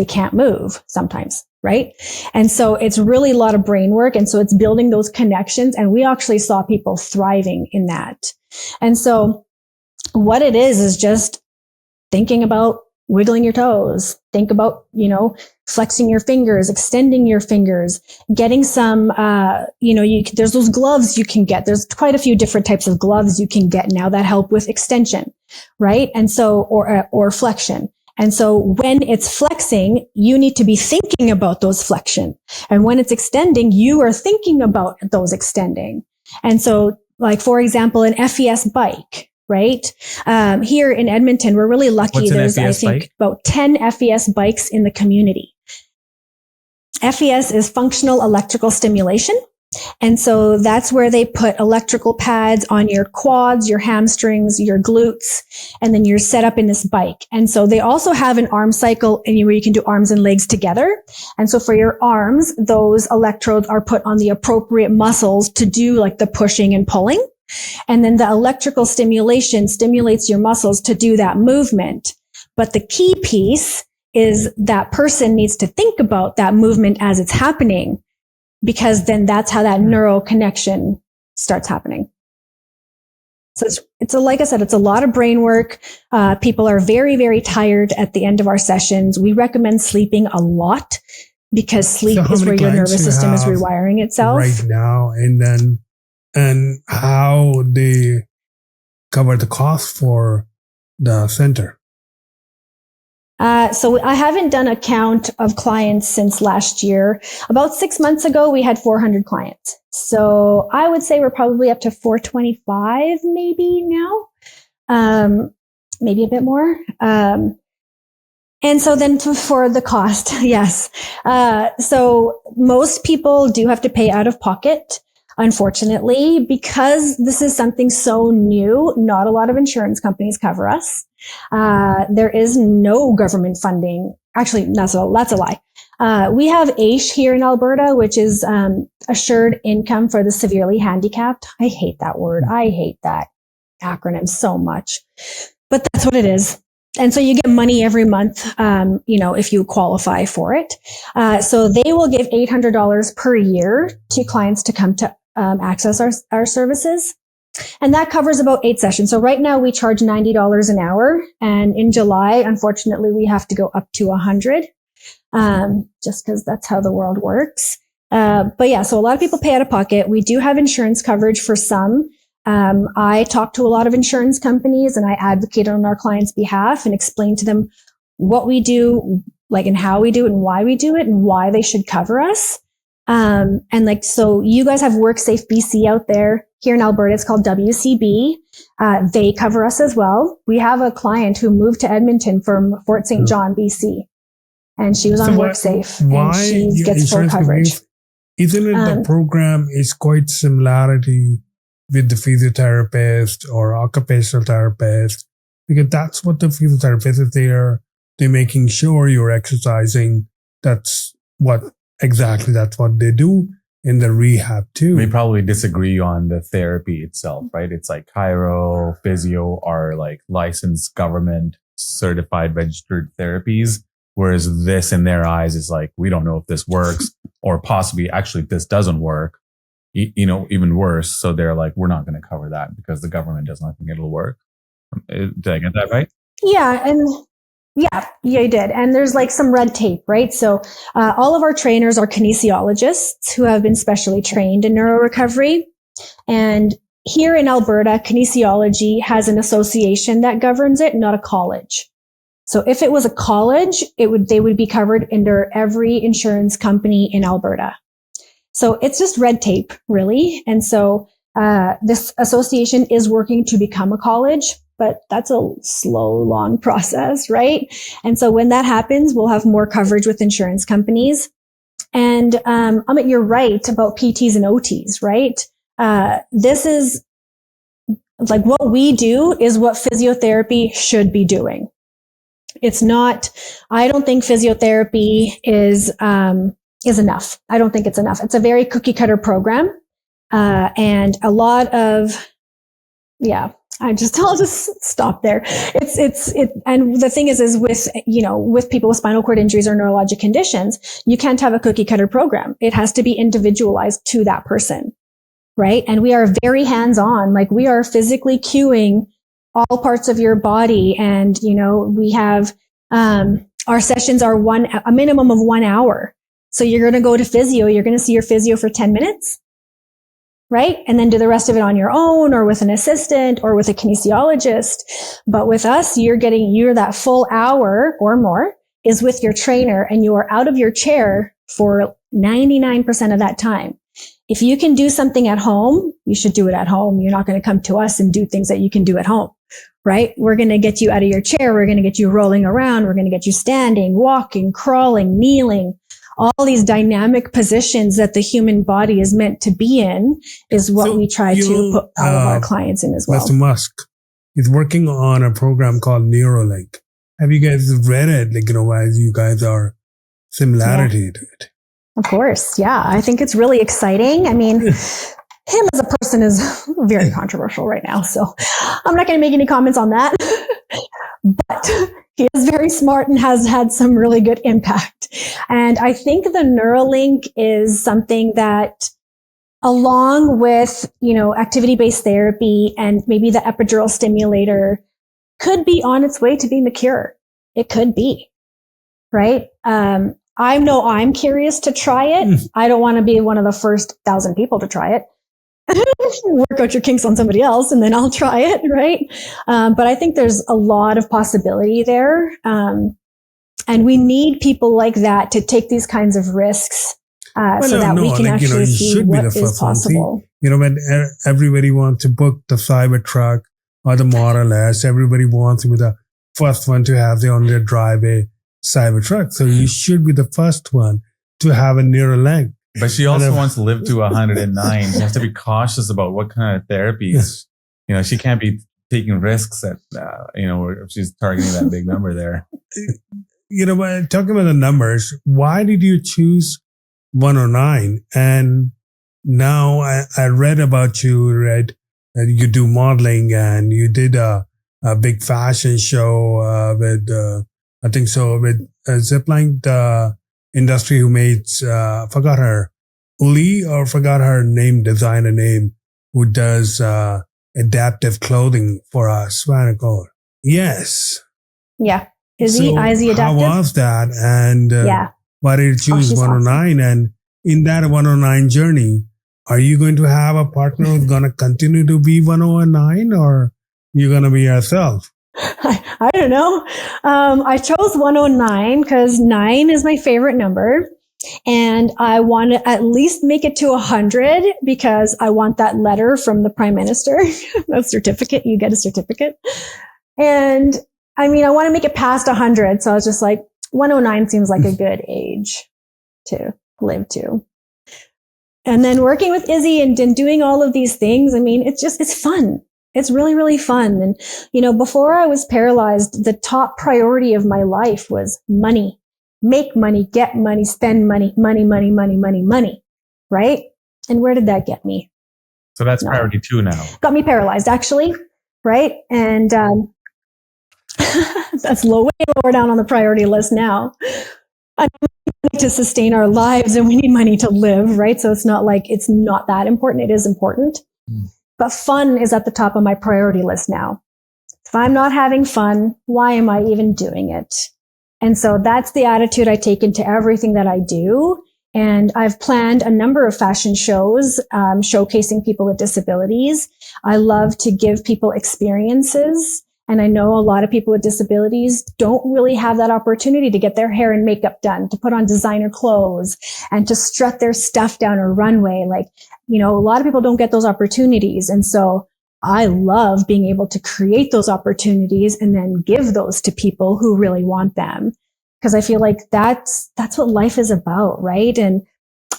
Speaker 1: can't move sometimes. right? And so it's really a lot of brain work. And so it's building those connections. And we actually saw people thriving in that. And so what it is just thinking about wiggling your toes, think about, flexing your fingers, extending your fingers, getting some, there's those gloves you can get. There's quite a few different types of gloves you can get now that help with extension, right? And so, or flexion. And so when it's flexing, you need to be thinking about those flexion. And when it's extending, you are thinking about those extending. And so, like, for example, an FES bike, right? Here in Edmonton, we're really lucky. There's, I think, about 10 FES bikes in the community. FES is functional electrical stimulation. And so that's where they put electrical pads on your quads, your hamstrings, your glutes, and then you're set up in this bike. And so they also have an arm cycle where you can do arms and legs together. And so for your arms, those electrodes are put on the appropriate muscles to do like the pushing and pulling. And then the electrical stimulation stimulates your muscles to do that movement. But the key piece is that person needs to think about that movement as it's happening, because then that's how that neural connection starts happening. So like I said, it's a lot of brain work. People are very, very tired at the end of our sessions. We recommend sleeping a lot because sleep is where your nervous system is rewiring itself.
Speaker 2: Right now, and how they cover the cost for the center.
Speaker 1: So I haven't done a count of clients since last year. About 6 months ago, we had 400 clients. So I would say we're probably up to 425 maybe now, maybe a bit more. And so then for the cost, yes. So most people do have to pay out of pocket. Unfortunately, because this is something so new, not a lot of insurance companies cover us. There is no government funding. Actually, that's a lie. We have AISH here in Alberta, which is Assured Income for the Severely Handicapped. I hate that word. I hate that acronym so much. But that's what it is. And so you get money every month, if you qualify for it. So they will give $800 per year to clients to come to access our services. And that covers about 8 sessions. So right now we charge $90 an hour. And in July, unfortunately, we have to go up to $100, just because that's how the world works. But yeah, so a lot of people pay out of pocket. We do have insurance coverage for some. I talk to a lot of insurance companies and I advocate on our clients' behalf and explain to them what we do, like, and how we do it and why we do it and why they should cover us. So you guys have WorkSafe BC out there. Here in Alberta, it's called WCB. They cover us as well. We have a client who moved to Edmonton from Fort St. John, BC, and she was on WorkSafe and she gets full coverage.
Speaker 2: Isn't it the program is quite similarity with the physiotherapist or occupational therapist? Because that's what the physiotherapist is there. They're making sure you're exercising. That's what they do in the rehab too.
Speaker 3: We probably disagree on the therapy itself, right? It's like chiro, physio are like licensed, government certified, registered therapies. Whereas this in their eyes is like, we don't know if this works or possibly actually this doesn't work, even worse. So they're like, we're not going to cover that because the government doesn't think it'll work. Did I get that right?
Speaker 1: Yeah. Yeah, you did. And there's like some red tape, right? So all of our trainers are kinesiologists who have been specially trained in neuro recovery. And here in Alberta, kinesiology has an association that governs it, not a college. So if it was a college, they would be covered under every insurance company in Alberta. So it's just red tape, really. And so this association is working to become a college, but that's a slow, long process, right? And so when that happens, we'll have more coverage with insurance companies. And Amit, you're right about PTs and OTs, right? This is like what we do is what physiotherapy should be doing. It's not, I don't think physiotherapy is enough. I don't think it's enough. It's a very cookie cutter program. And a lot of, I'll just stop there. And the thing is with, with people with spinal cord injuries or neurologic conditions, you can't have a cookie cutter program. It has to be individualized to that person. Right. And we are very hands on, like we are physically cueing all parts of your body. And, we have, our sessions are a minimum of 1 hour. So you're going to go to physio. You're going to see your physio for 10 minutes. Right? And then do the rest of it on your own or with an assistant or with a kinesiologist. But with us, you're that full hour or more is with your trainer and you are out of your chair for 99% of that time. If you can do something at home, you should do it at home. You're not going to come to us and do things that you can do at home, right? We're going to get you out of your chair. We're going to get you rolling around. We're going to get you standing, walking, crawling, kneeling. All these dynamic positions that the human body is meant to be in is what we try to put all of our clients in as well.
Speaker 2: Mr. Musk is working on a program called Neurolink. Have you guys read it? As you guys are similarity to it.
Speaker 1: Of course. Yeah. I think it's really exciting. I mean, him as a person is very controversial right now. So I'm not going to make any comments on that, but he is very smart and has had some really good impact. And I think the Neuralink is something that, along with, activity-based therapy and maybe the epidural stimulator, could be on its way to being the cure. It could be, right? I know I'm curious to try it. I don't want to be one of the first 1,000 people to try it. Work out your kinks on somebody else and then I'll try it, right? But I think there's a lot of possibility there. And we need people like that to take these kinds of risks so that we can actually see what is possible.
Speaker 2: When everybody wants to book the Cybertruck or the Model S, everybody wants to be the first one to have on their driveway Cybertruck. So you should be the first one to have a Neuralink.
Speaker 3: But she also wants to live to 109. She has to be cautious about what kind of therapies. She can't be taking risks at, if she's targeting that big number there.
Speaker 2: Talking about the numbers, why did you choose 109? And now I read about you, that you do modeling and you did a big fashion show with, I think so, with Zipline, the industry who made, forgot her designer name, who does adaptive clothing for us. Spinal. Yes.
Speaker 1: Yeah. Izzy Adaptive.
Speaker 2: How was that? And why did you choose 109? Awesome. And in that 109 journey, are you going to have a partner who's going to continue to be 109 or you're going to be yourself?
Speaker 1: I don't know. I chose 109 because 9 is my favorite number. And I want to at least make it to 100 because I want that letter from the Prime Minister, a certificate. You get a certificate. And I want to make it past 100. So I was just like, 109 seems like a good age to live to. And then working with Izzy and doing all of these things, it's fun. It's really, really fun. And, before I was paralyzed, the top priority of my life was money. Make money, get money, spend money, money, right? And where did that get me?
Speaker 3: So that's priority 2 now.
Speaker 1: Got me paralyzed, actually, right? And that's way lower down on the priority list now. I need to sustain our lives and we need money to live, right? So it's not like it's not that important. It is important. But fun is at the top of my priority list now. If I'm not having fun, why am I even doing it? And so that's the attitude I take into everything that I do. And I've planned a number of fashion shows, showcasing people with disabilities. I love to give people experiences. And I know a lot of people with disabilities don't really have that opportunity to get their hair and makeup done, to put on designer clothes and to strut their stuff down a runway. A lot of people don't get those opportunities. And so I love being able to create those opportunities and then give those to people who really want them. Because I feel like that's what life is about, right? And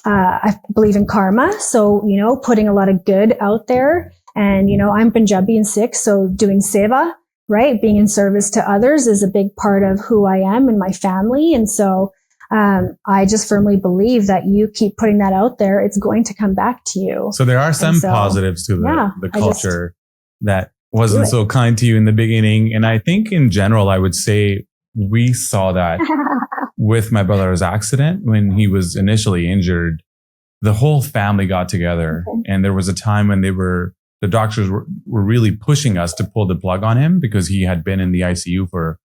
Speaker 1: I believe in karma. So, putting a lot of good out there. And, I'm Punjabi and Sikh, so doing seva, right? Being in service to others is a big part of who I am and my family. And so I just firmly believe that you keep putting that out there, it's going to come back to you.
Speaker 3: So there are some positives to the culture that wasn't so kind to you in the beginning. And I think in general, I would say we saw that with my brother's accident when he was initially injured. The whole family got together, and there was a time when the doctors were really pushing us to pull the plug on him because he had been in the ICU for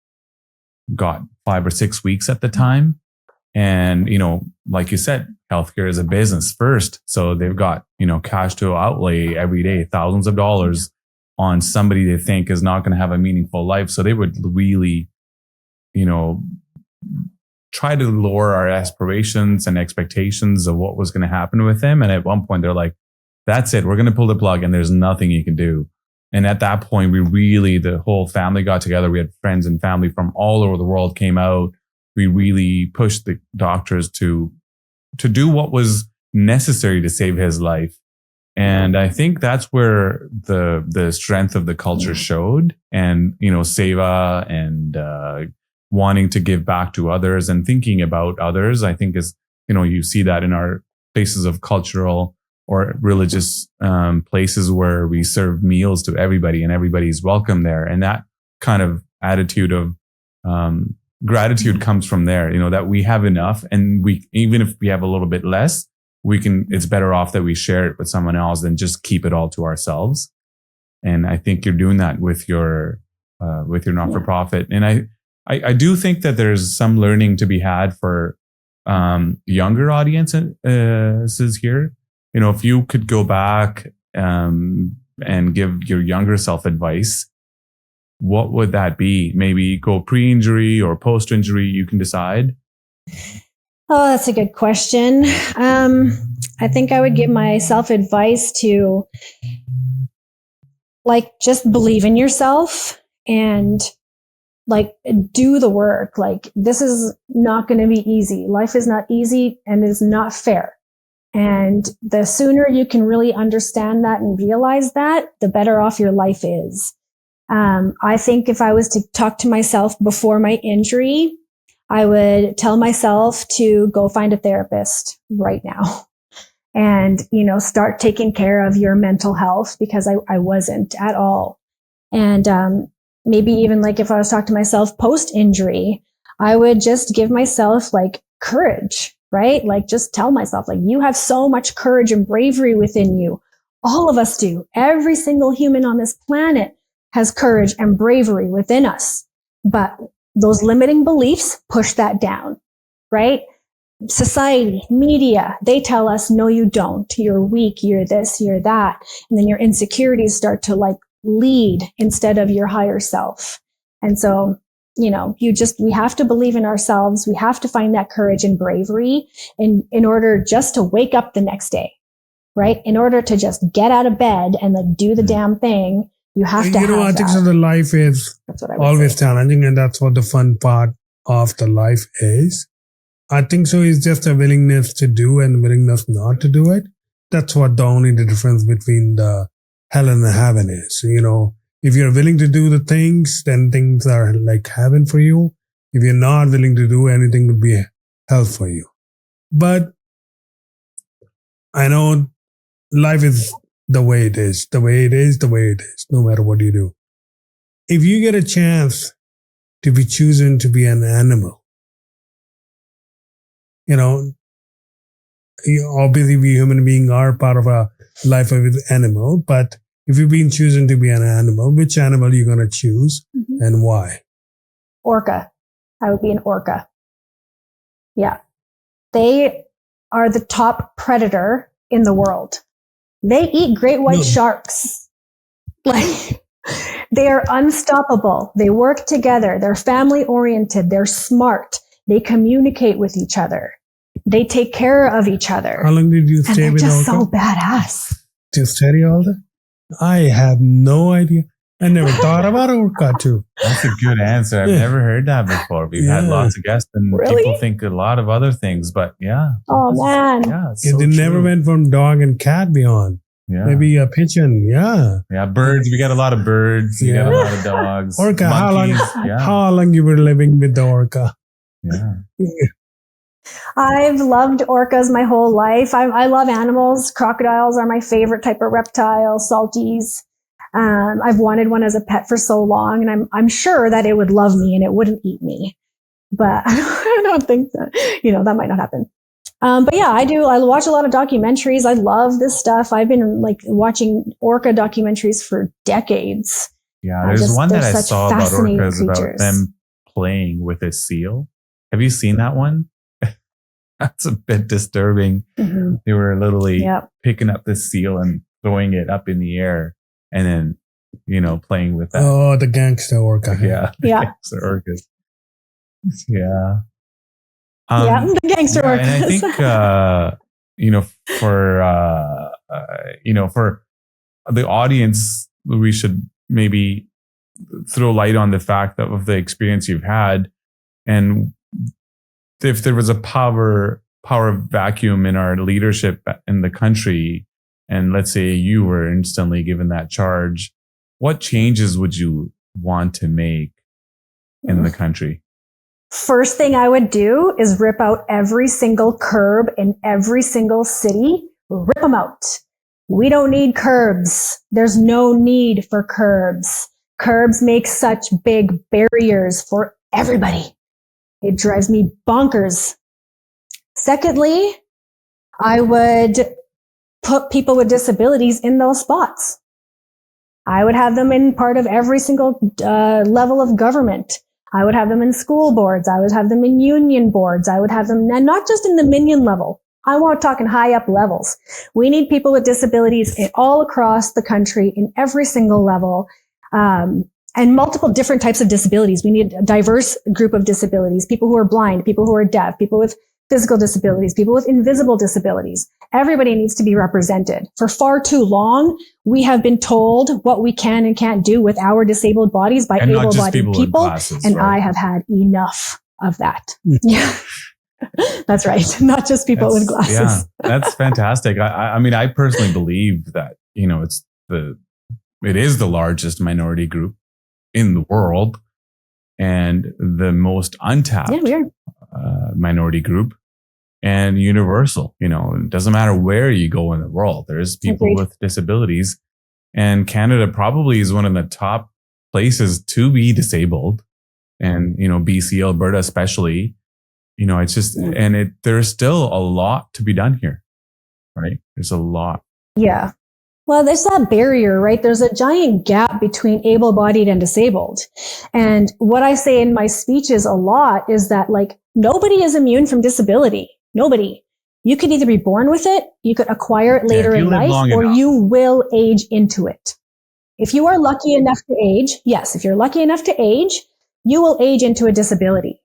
Speaker 3: 5 or 6 weeks at the time. And, like you said, healthcare is a business first. So they've got, cash to outlay every day, thousands of dollars on somebody they think is not going to have a meaningful life. So they would really, try to lower our aspirations and expectations of what was going to happen with him. And at one point they're like, that's it. We're going to pull the plug and there's nothing you can do. And at that point, the whole family got together. We had friends and family from all over the world came out. We really pushed the doctors to do what was necessary to save his life. And I think that's where the strength of the culture showed. And, seva and, wanting to give back to others and thinking about others, I think is, you see that in our places of cultural or religious places where we serve meals to everybody and everybody's welcome there. And that kind of attitude of gratitude comes from there, that we have enough, and even if we have a little bit less, it's better off that we share it with someone else than just keep it all to ourselves. And I think you're doing that with your not-for-profit. And I do think that there's some learning to be had for younger audiences here. If you could go back and give your younger self advice, what would that be? Maybe go pre-injury or post-injury, you can decide.
Speaker 1: Oh, that's a good question. I think I would give myself advice to just believe in yourself and do the work. This is not going to be easy. Life is not easy and is not fair. And the sooner you can really understand that and realize that, the better off your life is. I think if I was to talk to myself before my injury, I would tell myself to go find a therapist right now and, start taking care of your mental health, because I wasn't at all. And, maybe even if I was talking to myself post injury, I would just give myself courage, right? Just tell myself, you have so much courage and bravery within you. All of us do. Every single human on this planet has courage and bravery within us. But those limiting beliefs push that down, right? Society, media, they tell us, no, you don't. You're weak. You're this, you're that. And then your insecurities start to lead instead of your higher self. And so, we have to believe in ourselves. We have to find that courage and bravery in order just to wake up the next day, right? In order to just get out of bed and do the damn thing, you have to have
Speaker 2: I think so the life is always challenging, and that's what the fun part of the life is. I think so it's just a willingness to do and willingness not to do it. That's what the difference between the hell and the heaven is. If you're willing to do the things, then things are like heaven for you. If you're not willing to do anything, it would be hell for you. But I know life is the way it is, the way it is, no matter what you do. If you get a chance to be chosen to be an animal, obviously we human beings are part of a life of an animal, but if you've been chosen to be an animal, which animal are you going to choose and why?
Speaker 1: Orca. I would be an orca. Yeah. They are the top predator in the world. They eat great white sharks. They are unstoppable. They work together. They're family oriented. They're smart. They communicate with each other. They take care of each other.
Speaker 2: How long did you stay with orca?
Speaker 1: They're just so badass.
Speaker 2: Did you study all that? I have no idea. I never thought about orca too.
Speaker 3: That's a good answer. I've never heard that before. We've had lots of guests and people think a lot of other things, but yeah.
Speaker 1: Oh man.
Speaker 3: Yeah.
Speaker 2: They never went from dog and cat beyond.
Speaker 3: Yeah.
Speaker 2: Maybe a pigeon. Yeah.
Speaker 3: Yeah. Birds. We got a lot of birds. We got a lot of dogs.
Speaker 2: Orca.
Speaker 3: Monkeys.
Speaker 2: How long you were living with the orca?
Speaker 3: Yeah.
Speaker 1: I've loved orcas my whole life. I love animals. Crocodiles are my favorite type of reptile, salties. I've wanted one as a pet for so long, and I'm sure that it would love me and it wouldn't eat me. But I don't think that, that might not happen. But yeah, I watch a lot of documentaries. I love this stuff. I've been like watching orca documentaries for decades.
Speaker 3: Yeah, there's one that I saw about orcas about them playing with a seal. Have you seen that one? That's a bit disturbing. Mm-hmm. They were literally picking up the seal and throwing it up in the air and then, playing with that.
Speaker 2: Oh, the gangster orca.
Speaker 3: Yeah. Gangster orcas. Yeah.
Speaker 1: The gangster orcas.
Speaker 3: And I think, for the audience, we should maybe throw light on the fact of the experience you've had. And if there was a power vacuum in our leadership in the country, and let's say you were instantly given that charge, what changes would you want to make in the country?
Speaker 1: First thing I would do is rip out every single curb in every single city. Rip them out. We don't need curbs. There's no need for curbs. Curbs make such big barriers for everybody. It drives me bonkers. Secondly, I would put people with disabilities in those spots. I would have them in part of every single level of government. I would have them in school boards. I would have them in union boards. I would have them, and not just in the minion level. I want talking high up levels. We need people with disabilities all across the country in every single level. And multiple different types of disabilities. We need a diverse group of disabilities, people who are blind, people who are deaf, people with physical disabilities, people with invisible disabilities. Everybody needs to be represented. For far too long, we have been told what we can and can't do with our disabled bodies by able-bodied people. And right? I have had enough of that. Yeah. That's right. Not just people with glasses.
Speaker 3: Yeah, that's fantastic. I mean, I personally believe that, it is the largest minority group in the world and the most untapped minority group and universal. It doesn't matter where you go in the world. There's people with disabilities, and Canada probably is one of the top places to be disabled. And, BC, Alberta, especially, it's just, there's still a lot to be done here, right? There's a lot.
Speaker 1: Yeah. Well, there's that barrier, right? There's a giant gap between able-bodied and disabled. And what I say in my speeches a lot is that, nobody is immune from disability. Nobody. You could either be born with it, you could acquire it later in life, or you will age into it. If you are lucky enough to age, if you're lucky enough to age, you will age into a disability.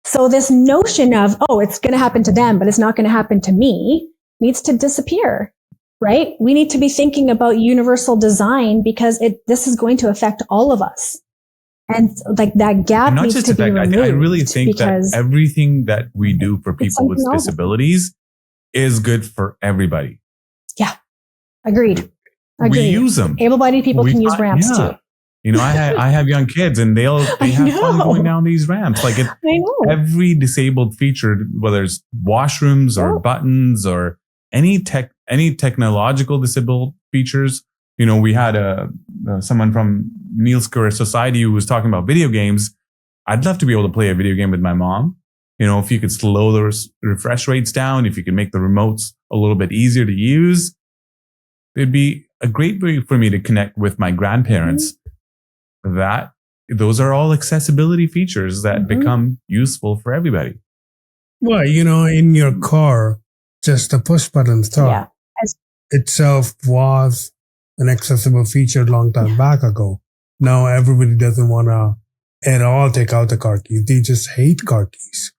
Speaker 1: So this notion of, it's going to happen to them, but it's not going to happen to me, needs to disappear. Right? We need to be thinking about universal design because this is going to affect all of us. And that gap needs to be removed.
Speaker 3: I really think that everything that we do for people with disabilities is good for everybody.
Speaker 1: Yeah. Agreed.
Speaker 3: We use them.
Speaker 1: Able-bodied people can use ramps too.
Speaker 3: I have young kids and they have fun going down these ramps. Every disabled feature, whether it's washrooms or buttons or any technological disabled features. We had someone from Neil's Career Society who was talking about video games. I'd love to be able to play a video game with my mom. If you could slow those refresh rates down, if you could make the remotes a little bit easier to use, it'd be a great way for me to connect with my grandparents. Those are all accessibility features that become useful for everybody.
Speaker 2: Well, in your car, just the push button start itself was an accessible feature a long time back ago. Now everybody doesn't want to at all take out the car keys. They just hate car keys.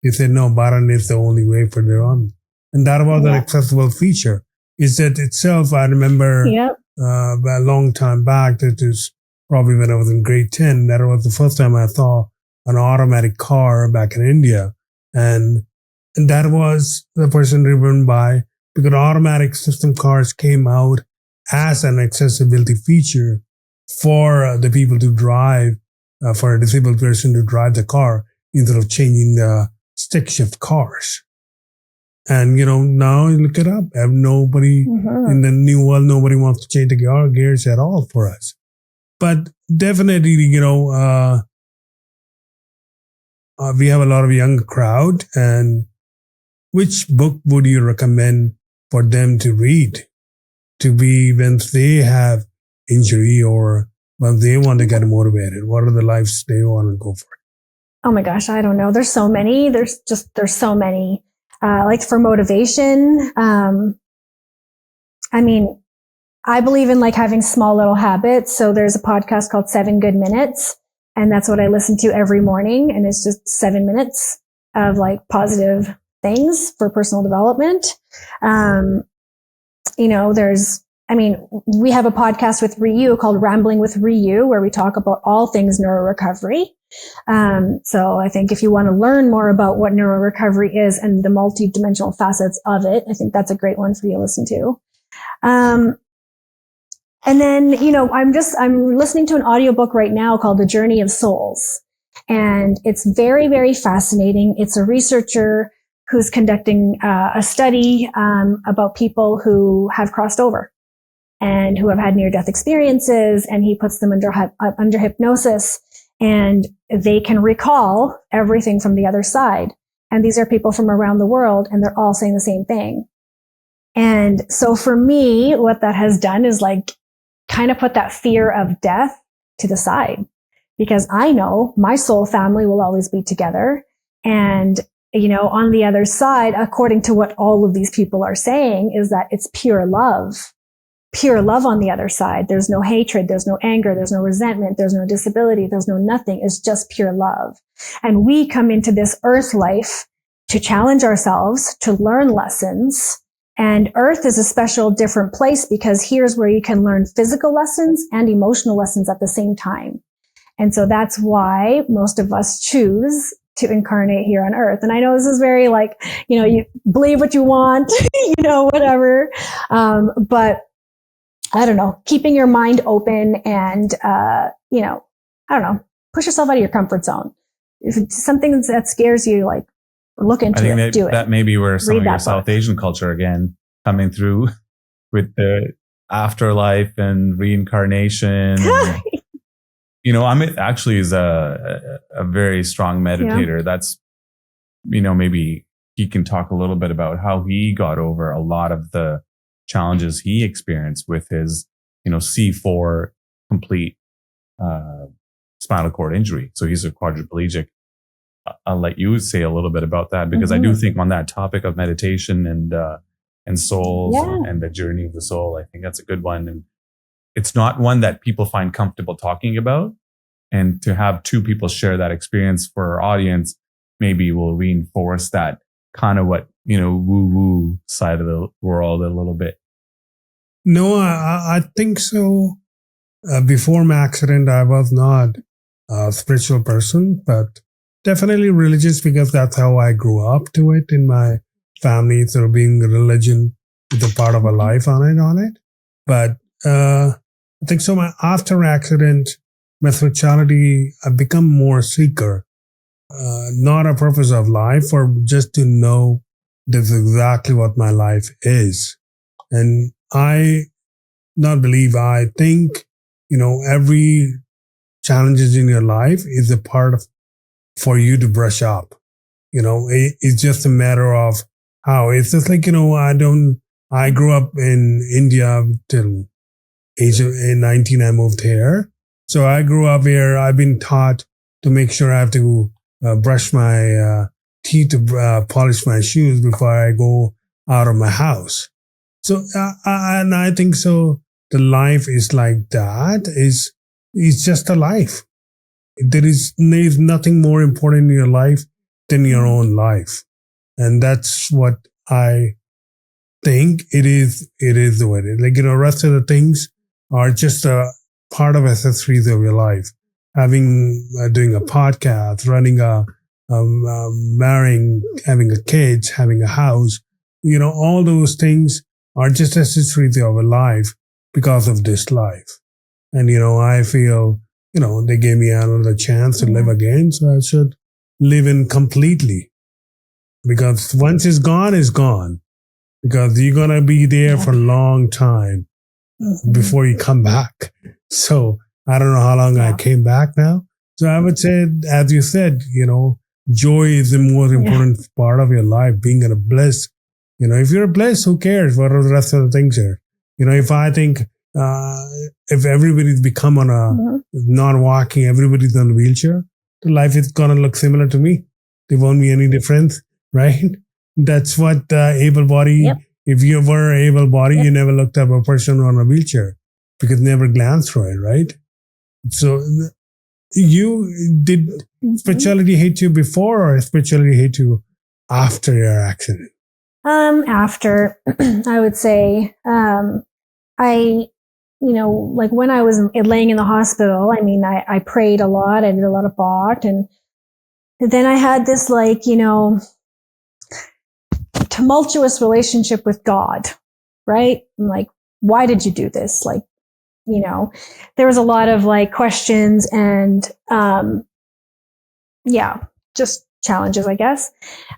Speaker 2: They say, no, button is the only way for their own. And that was an accessible feature. Is that itself, I remember a long time back, that is probably when I was in grade 10, that was the first time I saw an automatic car back in India. And that was the person driven by, because automatic system cars came out as an accessibility feature for the people to drive, for a disabled person to drive the car instead of changing the stick shift cars. And, now you look it up. Nobody in the new world, nobody wants to change the gears at all for us. But definitely, we have a lot of young crowd. And which book would you recommend for them to read to be when they have injury or when they want to get motivated? What are the lives they want to go for?
Speaker 1: Oh my gosh, I don't know. There's so many. There's so many. Like for motivation, I believe in like having small little habits. So there's a podcast called 7 Good Minutes, and that's what I listen to every morning. And it's just 7 minutes of like positive things for personal development. We have a podcast with ReYu called Rambling with ReYu, where we talk about all things neurorecovery. So I think if you want to learn more about what neurorecovery is and the multidimensional facets of it, I think that's a great one for you to listen to. And then, I'm listening to an audiobook right now called The Journey of Souls. And it's very, very fascinating. It's a researcher who's conducting a study about people who have crossed over and who have had near-death experiences, and he puts them under hypnosis, and they can recall everything from the other side. And these are people from around the world, and they're all saying the same thing. And so for me, what that has done is like kind of put that fear of death to the side, because I know my soul family will always be together. And, on the other side, according to what all of these people are saying, is that it's pure love on the other side. There's no hatred. There's no anger. There's no resentment. There's no disability. There's no nothing. It's just pure love. And we come into this earth life to challenge ourselves, to learn lessons. And earth is a special, different place, because here's where you can learn physical lessons and emotional lessons at the same time. And so that's why most of us choose to incarnate here on earth. And I know this is very like, you believe what you want, whatever. But I don't know, keeping your mind open and, push yourself out of your comfort zone. If it's something that scares you, like, look into it, do it.
Speaker 3: That may be where some of your South Asian culture again coming through with the afterlife and reincarnation. Amit actually is a very strong meditator. Yeah. That's, maybe he can talk a little bit about how he got over a lot of the challenges he experienced with his, C4 complete spinal cord injury. So he's a quadriplegic. I'll let you say a little bit about that, because I do think on that topic of meditation and souls and the journey of the soul, I think that's a good one. And it's not one that people find comfortable talking about. And to have two people share that experience for our audience, maybe will reinforce that kind of what, woo-woo side of the world a little bit.
Speaker 2: No, I think so. Before my accident, I was not a spiritual person, but definitely religious, because that's how I grew up to it in my family. So being religion is a part of a life on it. But I think so. After accident, my spirituality, I've become more seeker, not a purpose of life, or just to know that's exactly what my life is. And I think, every challenges in your life is a part of for you to brush up. It's just a matter of how. It's just like, I grew up in India till age of 19, I moved here. So I grew up here. I've been taught to make sure I have to brush my teeth, to polish my shoes before I go out of my house. So, and I think so. The life is like that. It's just a life. There's nothing more important in your life than your own life. And that's what I think it is the way it is. Like, rest of the things are just a part of accessories of your life. Doing a podcast, running marrying, having a kids, having a house, all those things are just accessories of a life because of this life. And, I feel, they gave me another chance to live again, so I should live in completely. Because once it's gone. Because you're going to be there for a long time before you come back. So I don't know how long I came back now. So I would say, as you said, joy is the most important part of your life, being in a bliss. If you're bliss, who cares what are the rest of the things here? If I think, if everybody's become on a not walking, everybody's on a wheelchair, the life is going to look similar to me. There won't be any difference, right? That's what able body, if you were able body, you never looked at a person on a wheelchair because never glanced through it, right? So did spirituality hit you before or spirituality hit you after your accident?
Speaker 1: After, I would say, like when I was laying in the hospital, I prayed a lot. I did a lot of thought. And then I had this tumultuous relationship with God, right? I'm like, why did you do this? There was a lot of questions and, just challenges, I guess.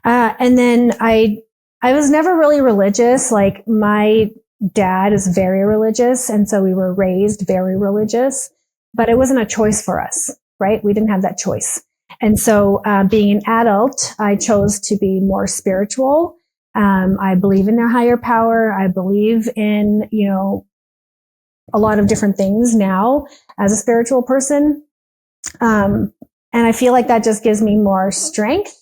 Speaker 1: And then I was never really religious. Like my dad is very religious. And so we were raised very religious, but it wasn't a choice for us, right? We didn't have that choice. And so, being an adult, I chose to be more spiritual. I believe in a higher power. I believe in, a lot of different things now as a spiritual person. And I feel like that just gives me more strength,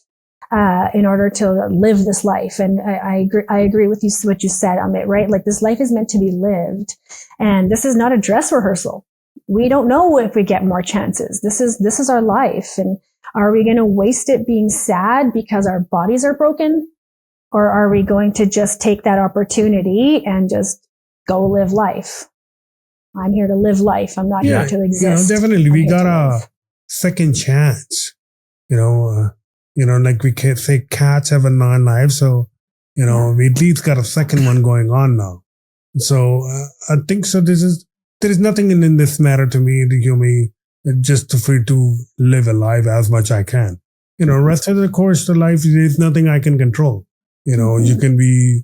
Speaker 1: in order to live this life. And I agree with you, what you said, Amit, right? Like this life is meant to be lived. And this is not a dress rehearsal. We don't know if we get more chances. This is our life. And are we going to waste it being sad because our bodies are broken? Or are we going to just take that opportunity and just go live life? I'm here to live life. I'm not here to exist.
Speaker 2: Definitely. We got a second chance. Like we can say cats have a 9 lives. So, we at least got a second one going on now. So I think so. There is nothing in this matter to me to give me just free to live a life as much I can. Rest of the course of life, there's nothing I can control. You can be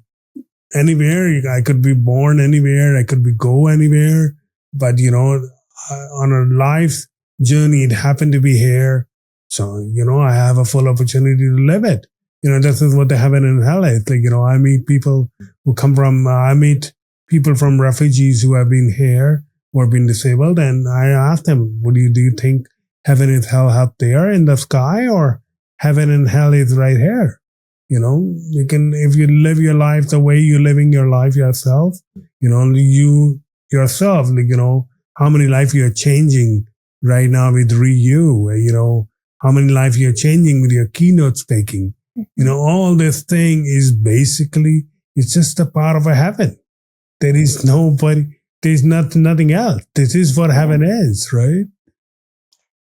Speaker 2: anywhere. I could be born anywhere. I could go anywhere. But, on a life journey, it happened to be here. So, I have a full opportunity to live it. This is what the heaven and hell is. Like, I meet people who come from, I meet people from refugees who have been here, who have been disabled. And I ask them, do you think heaven and hell up there in the sky or heaven and hell is right here? You can, if you live your life the way you're living your life yourself, you yourself, how many lives you're changing right now with ReYu, how many lives you're changing with your keynote speaking. All this thing is basically, it's just a part of a heaven. There is there's nothing else. This is what heaven is, right?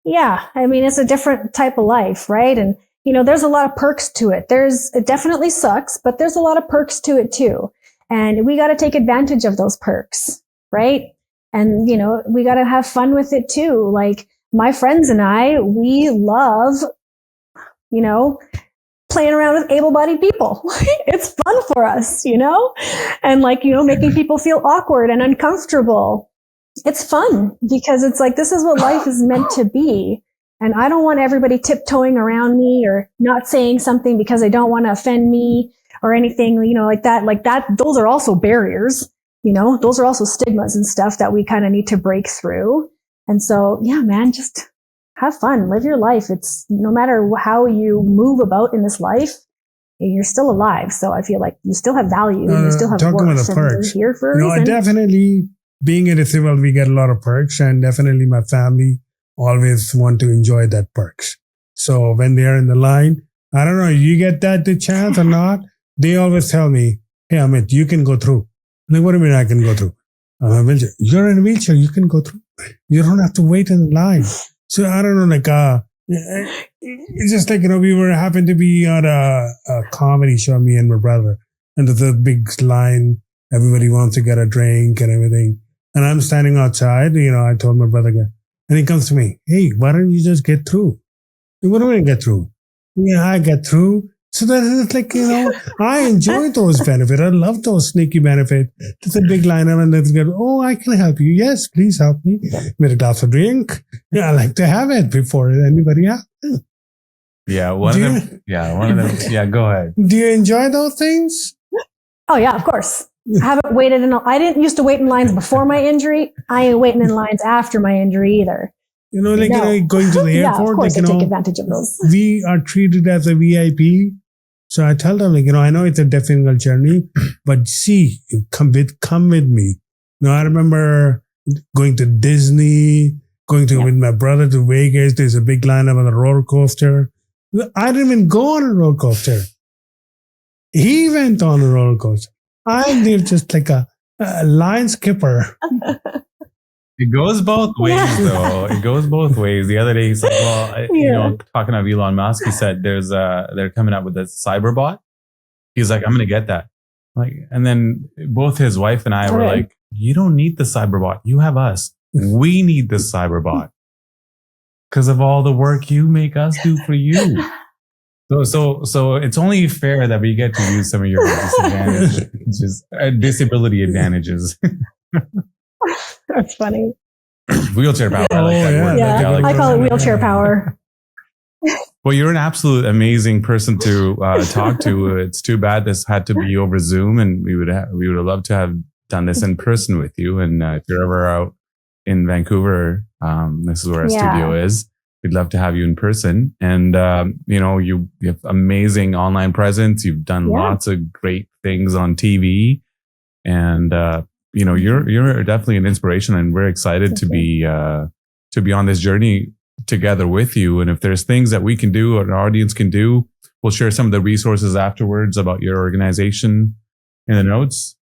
Speaker 1: Yeah. It's a different type of life, right? And, there's a lot of perks to it. It definitely sucks, but there's a lot of perks to it too. And we got to take advantage of those perks, right? And, we got to have fun with it too. Like my friends and I, we love, playing around with able-bodied people. It's fun for us, and making people feel awkward and uncomfortable. It's fun because it's like, this is what life is meant to be. And I don't want everybody tiptoeing around me or not saying something because they don't want to offend me or anything, like that. Those are also barriers, those are also stigmas and stuff that we kind of need to break through. And so, yeah, man, just have fun, live your life. It's no matter how you move about in this life, you're still alive. So I feel like you still have value. You still have
Speaker 2: talking
Speaker 1: worth.
Speaker 2: about the perks.
Speaker 1: You're here for a reason.
Speaker 2: Definitely being a disabled, we get a lot of perks, and definitely my family always want to enjoy that perks. So when they're in the line, I don't know, you get the chance or not, they always tell me, hey, Amit, you can go through. I'm like, what do you mean I can go through? You're in a wheelchair, you can go through. You don't have to wait in the line. So I don't know, it's just like, we happened to be on a comedy show, me and my brother, and there's a big line. Everybody wants to get a drink and everything. And I'm standing outside, I told my brother, and he comes to me, hey, why don't you just get through? What do I get through? Yeah, I get through. So that is like, I enjoy those benefits. I love those sneaky benefits. It's a big line and let's go, oh, I can help you. Yes, please help me with a glass of drink. Yeah, I like to have it before anybody else.
Speaker 3: Yeah, one of them. Yeah, go ahead.
Speaker 2: Do you enjoy those things?
Speaker 1: Oh yeah, of course. I haven't waited I didn't used to wait in lines before my injury. I ain't waiting in lines after my injury either.
Speaker 2: Going to the
Speaker 1: Yeah,
Speaker 2: airport,
Speaker 1: of course I take advantage of those.
Speaker 2: we are treated as a VIP. So I tell them, I know it's a difficult journey, but see, come with me. I remember going to Disney, with my brother to Vegas. There's a big lineup on the roller coaster. I didn't even go on a roller coaster. He went on a roller coaster. I'm there just like a line skipper.
Speaker 3: It goes both ways, though. It goes both ways. The other day, he's like, well, talking of Elon Musk, he said they're coming up with a cyberbot. He's like, I'm going to get that. And then both his wife and I were like, you don't need the cyberbot. You have us. We need the cyberbot because of all the work you make us do for you. So it's only fair that we get to use some of your disability advantages.
Speaker 1: That's funny.
Speaker 3: Wheelchair power. I like that word.
Speaker 1: Yeah, I call it wheelchair power.
Speaker 3: Well, you're an absolute amazing person to talk to. It's too bad this had to be over Zoom, and we would have loved to have done this in person with you. And if you're ever out in Vancouver, this is where our studio is. We'd love to have you in person. And, you have amazing online presence. You've done lots of great things on TV. And, you're definitely an inspiration, and we're excited to be on this journey together with you. And if there's things that we can do or our audience can do, we'll share some of the resources afterwards about your organization in the notes.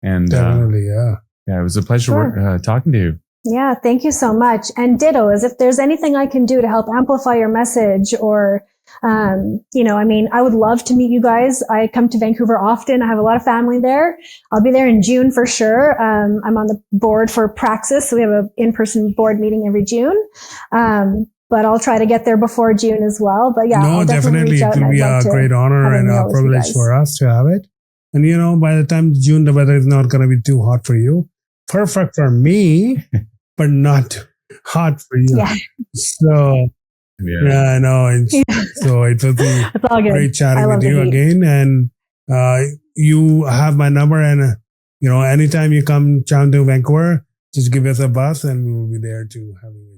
Speaker 3: And
Speaker 2: definitely,
Speaker 3: it was a pleasure talking to you.
Speaker 1: Yeah, thank you so much. And ditto, as if there's anything I can do to help amplify your message or, I would love to meet you guys. I come to Vancouver often. I have a lot of family there. I'll be there in June for sure. I'm on the board for Praxis. So we have an in-person board meeting every June. But I'll try to get there before June as well. But I'll definitely
Speaker 2: it will be a great honor and a privilege for us to have it. And, by the time June, the weather is not going to be too hot for you. Perfect for me. But not hot for you.
Speaker 1: Yeah.
Speaker 2: So, I know. So it will be great chatting with you again. And you have my number. And, anytime you come down to Vancouver, just give us a buzz and we will be there to have you.